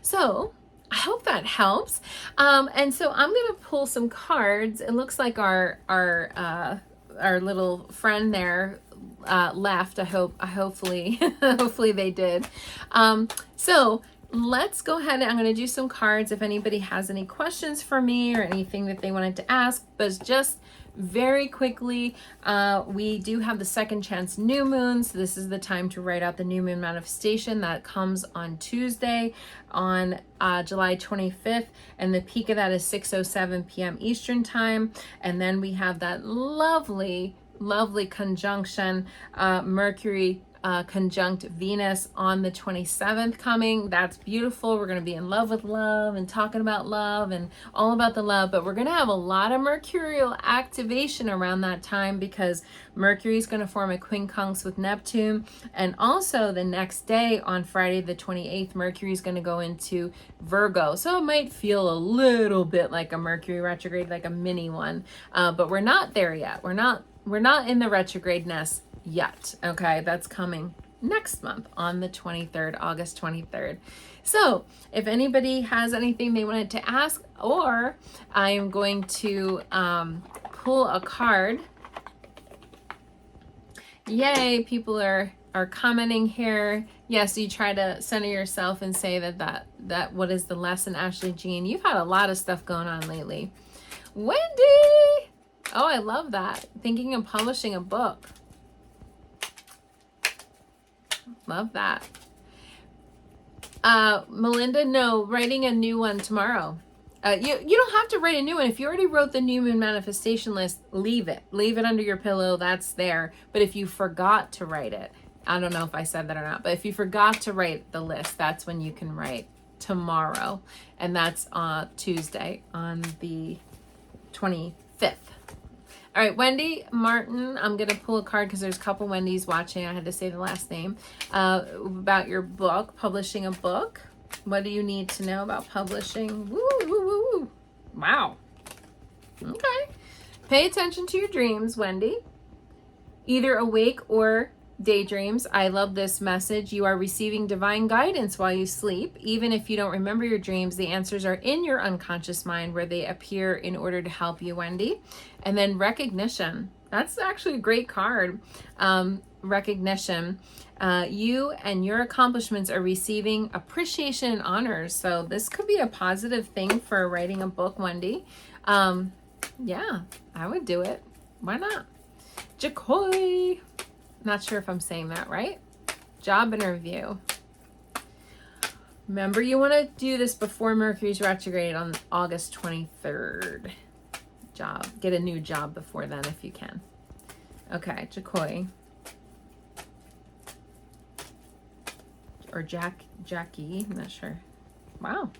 A: So I hope that helps. And so I'm going to pull some cards. It looks like our little friend there left. Hopefully they did. So let's go ahead. I'm going to do some cards if anybody has any questions for me or anything that they wanted to ask. But just very quickly, we do have the second chance new moon. So this is the time to write out the new moon manifestation that comes on Tuesday on July 25th. And the peak of that is 6:07 p.m. Eastern time. And then we have that lovely conjunction, Mercury conjunct Venus on the 27th coming. That's beautiful. We're going to be in love with love and talking about love and all about the love, but we're going to have a lot of mercurial activation around that time because Mercury is going to form a quincunx with Neptune. And also the next day on Friday the 28th, Mercury is going to go into Virgo. So it might feel a little bit like a Mercury retrograde, like a mini one, but we're not there yet. We're not in the retrogradeness yet. Okay, that's coming next month on the 23rd, August 23rd. So if anybody has anything they wanted to ask, or I am going to pull a card. Yay, people are commenting here. Yes, you try to center yourself and say that what is the lesson, Ashley Jean? You've had a lot of stuff going on lately. Wendy! Oh, I love that. Thinking of publishing a book. Love that. Melinda, no, writing a new one tomorrow. You don't have to write a new one. If you already wrote the new moon manifestation list, leave it under your pillow. That's there. But if you forgot to write it, I don't know if I said that or not, but if you forgot to write the list, that's when you can write tomorrow. And that's Tuesday on the 25th. All right, Wendy Martin, I'm going to pull a card because there's a couple Wendy's watching. I had to say the last name. About your book, publishing a book. What do you need to know about publishing? Woo, woo, woo, woo. Wow. Okay. Pay attention to your dreams, Wendy. Either awake or daydreams. I love this message. You are receiving divine guidance while you sleep. Even if you don't remember your dreams, the answers are in your unconscious mind where they appear in order to help you, Wendy. And then recognition. That's actually a great card. Recognition. You and your accomplishments are receiving appreciation and honors. So this could be a positive thing for writing a book, Wendy. Yeah, I would do it. Why not? Jacoy. Not sure if I'm saying that right. Job interview. Remember, you want to do this before Mercury's retrograde on August 23rd. Get a new job before then if you can. Okay, Jackie. Or Jackie, I'm not sure. Wow.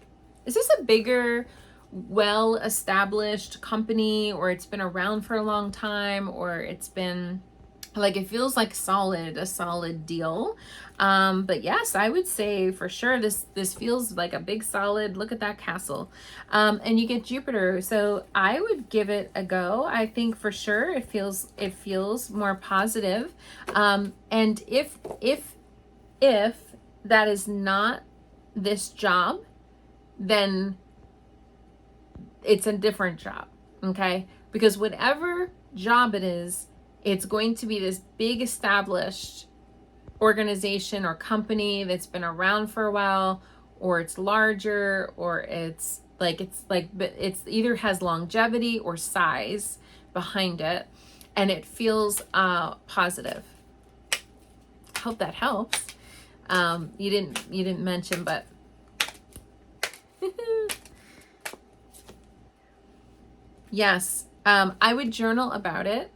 A: Is this a bigger, well-established company, or it's been around for a long time, or it's been, like, it feels like a solid deal. But yes, I would say for sure this feels like a big solid, look at that castle. And you get Jupiter. So I would give it a go. I think for sure it feels more positive. And if that is not this job, then it's a different job. Okay? Because whatever job it is, it's going to be this big established organization or company that's been around for a while, or it's larger, or it's either has longevity or size behind it, and it feels positive. Hope that helps. You didn't mention, but yes, I would journal about it.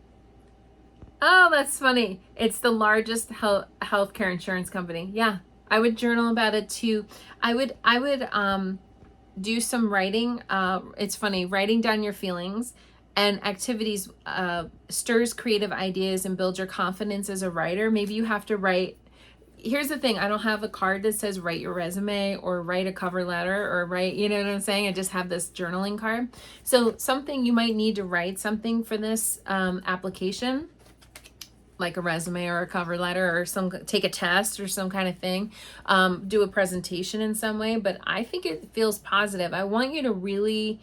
A: Oh, that's funny. It's the largest healthcare insurance company. Yeah, I would journal about it too. I would do some writing. It's funny, writing down your feelings and activities stirs creative ideas and builds your confidence as a writer. Maybe you have to write. Here's the thing. I don't have a card that says write your resume or write a cover letter or write, you know what I'm saying? I just have this journaling card. So something you might need to write something for this application, like a resume or a cover letter, or take a test or some kind of thing, do a presentation in some way. But I think it feels positive. I want you to really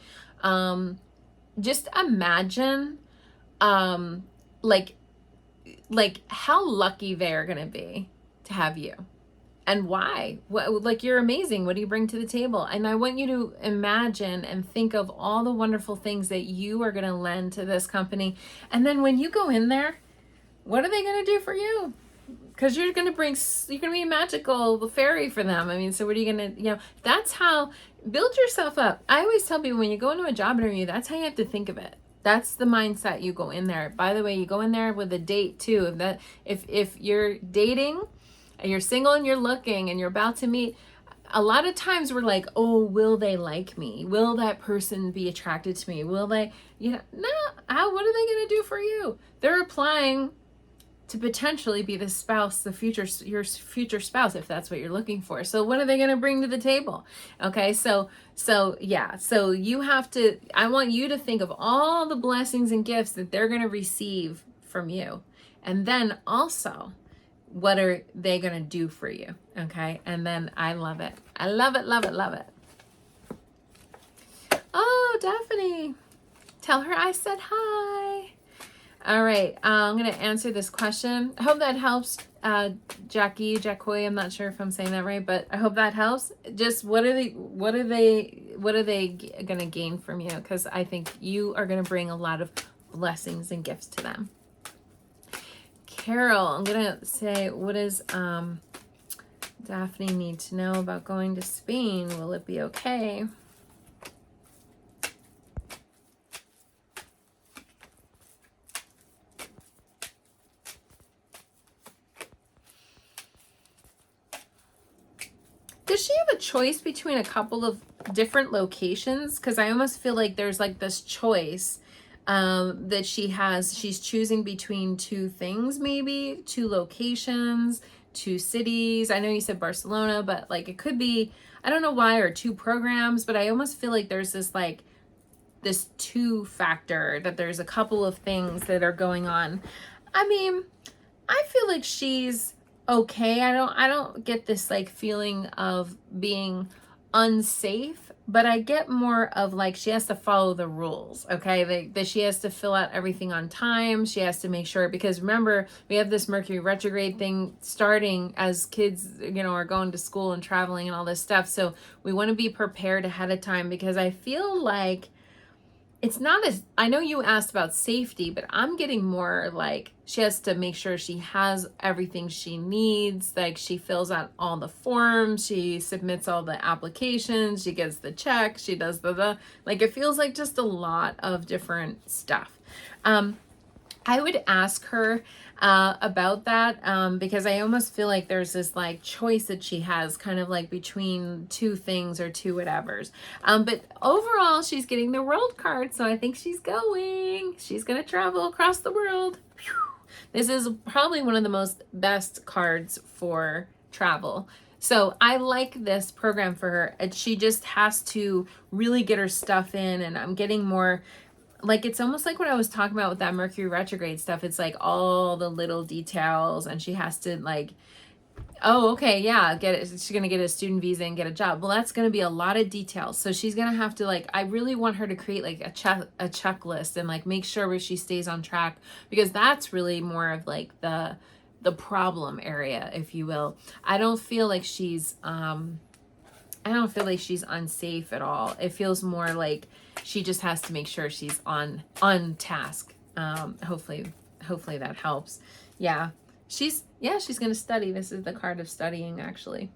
A: just imagine like how lucky they're gonna be to have you, and why. Like, you're amazing. What do you bring to the table? And I want you to imagine and think of all the wonderful things that you are gonna lend to this company. And then when you go in there, what are they going to do for you? Because you're going to be a magical fairy for them. I mean, so what are you going to, that's how, build yourself up. I always tell people when you go into a job interview, that's how you have to think of it. That's the mindset you go in there. By the way, you go in there with a date too. If you're dating and you're single and you're looking and you're about to meet, a lot of times we're like, oh, will they like me? Will that person be attracted to me? Will they, no, what are they going to do for you? They're applying to potentially be the spouse, your future spouse, if that's what you're looking for. So what are they going to bring to the table? Okay, so yeah, so you have to, I want you to think of all the blessings and gifts that they're going to receive from you. And then also, what are they going to do for you? Okay, and then I love it. I love it, love it, love it. Oh, Daphne, tell her I said hi. All right, I'm going to answer this question. I hope that helps, Jackie, I'm not sure if I'm saying that right, but I hope that helps. Just what are they going to gain from you? Because I think you are going to bring a lot of blessings and gifts to them. Carol, I'm going to say, what does Daphne need to know about going to Spain? Will it be okay? Does she have a choice between a couple of different locations? Because I almost feel like there's like this choice that she has. She's choosing between two things, maybe two locations, two cities. I know you said Barcelona, but like it could be, I don't know why, or two programs, but I almost feel like there's this like this two factor, that there's a couple of things that are going on. I mean, I feel like she's okay. I don't get this like feeling of being unsafe, but I get more of like she has to follow the rules, okay? That she has to fill out everything on time. She has to make sure, because remember, we have this Mercury retrograde thing starting as kids, are going to school and traveling and all this stuff. So we want to be prepared ahead of time, because I feel like it's not as, I know you asked about safety, but I'm getting more like she has to make sure she has everything she needs. Like she fills out all the forms, she submits all the applications, she gets the check, she does like it feels like just a lot of different stuff. I would ask her about that because I almost feel like there's this like choice that she has kind of like between two things or two whatevers. But overall, she's getting the world card. So I think she's going to travel across the world. Whew. This is probably one of the most best cards for travel. So I like this program for her. She just has to really get her stuff in, and I'm getting more like, it's almost like what I was talking about with that Mercury retrograde stuff. It's like all the little details, and she has to like, oh, okay, yeah, get it. She's going to get a student visa and get a job. Well, that's going to be a lot of details. So she's going to have to like, I really want her to create like a checklist and like make sure she stays on track, because that's really more of like the problem area, if you will. I don't feel like she's unsafe at all. It feels more like she just has to make sure she's on task. Hopefully that helps. Yeah. She's going to study. This is the card of studying, actually.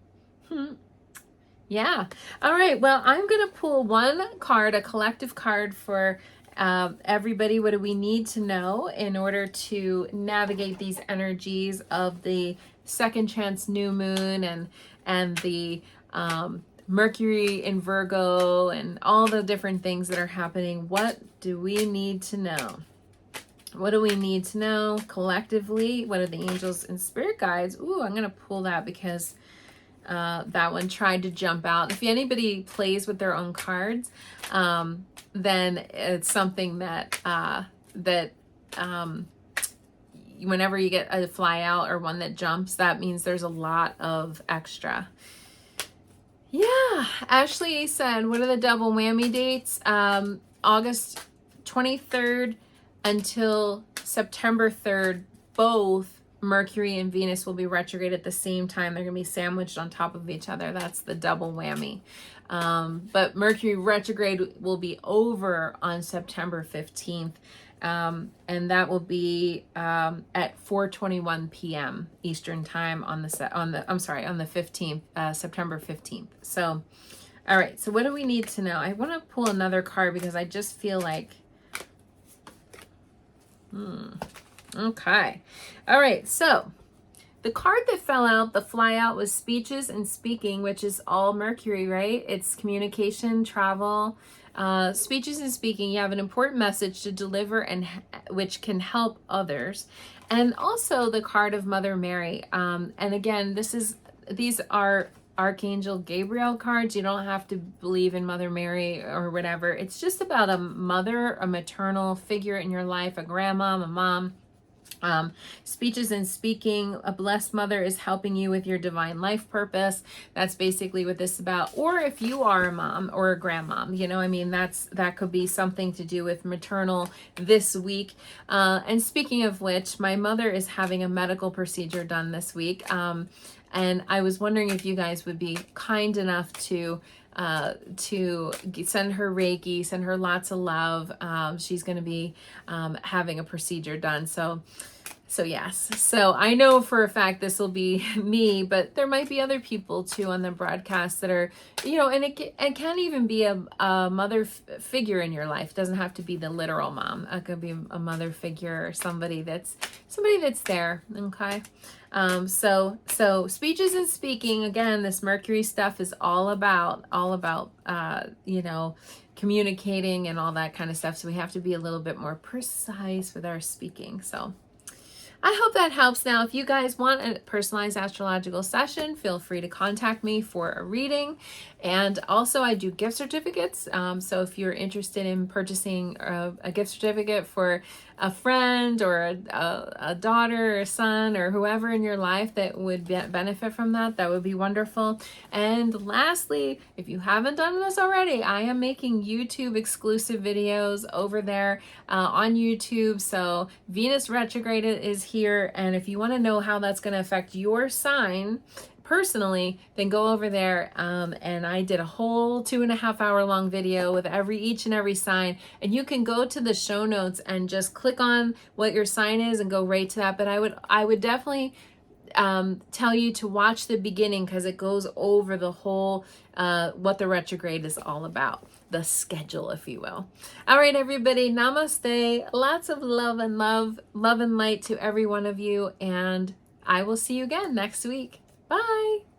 A: Yeah. All right. Well, I'm going to pull one card, a collective card for everybody. What do we need to know in order to navigate these energies of the second chance new moon and the Mercury in Virgo and all the different things that are happening? What do we need to know? What do we need to know collectively? What are the angels and spirit guides? Ooh, I'm going to pull that because that one tried to jump out. If anybody plays with their own cards, then it's something that whenever you get a fly out or one that jumps, that means there's a lot of extra. Yeah, Ashley said, what are the double whammy dates? August 23rd until September 3rd, both Mercury and Venus will be retrograde at the same time. They're going to be sandwiched on top of each other. That's the double whammy. But Mercury retrograde will be over on September 15th. And that will be at 4:21 p.m. Eastern time on the 15th, September 15th. So, all right. So what do we need to know? I want to pull another card because I just feel like, okay. All right. So the card that fell out, the fly out, was speeches and speaking, which is all Mercury, right? It's communication, travel. Speeches and speaking, you have an important message to deliver and which can help others. And also the card of Mother Mary. And again, these are Archangel Gabriel cards. You don't have to believe in Mother Mary or whatever. It's just about a mother, a maternal figure in your life, a grandma, a mom. Speeches and speaking, a blessed mother is helping you with your divine life purpose. That's basically what this is about. Or if you are a mom or a grandmom, that could be something to do with maternal this week. And speaking of which, my mother is having a medical procedure done this week. And I was wondering if you guys would be kind enough to send her Reiki, send her lots of love. She's going to be having a procedure done. So yes. So I know for a fact this will be me, but there might be other people too on the broadcast that are, and it can even be a mother figure in your life. It doesn't have to be the literal mom. It could be a mother figure or somebody that's there. Okay. So speeches and speaking, again, this Mercury stuff is all about, communicating and all that kind of stuff. So we have to be a little bit more precise with our speaking. So I hope that helps. Now, if you guys want a personalized astrological session, feel free to contact me for a reading. And also I do gift certificates. So if you're interested in purchasing a gift certificate for a friend or a daughter or a son or whoever in your life that would benefit from that, that would be wonderful. And lastly, if you haven't done this already, I am making YouTube exclusive videos over there on YouTube. So Venus retrograde is here. And if you want to know how that's going to affect your sign, personally, then go over there, and I did a whole 2.5 hour long video with each and every sign, and you can go to the show notes and just click on what your sign is and go right to that. But I would definitely tell you to watch the beginning, because it goes over the whole what the retrograde is all about, the schedule, if you will. All right, everybody, namaste. Lots of love and light to every one of you, and I will see you again next week. Bye.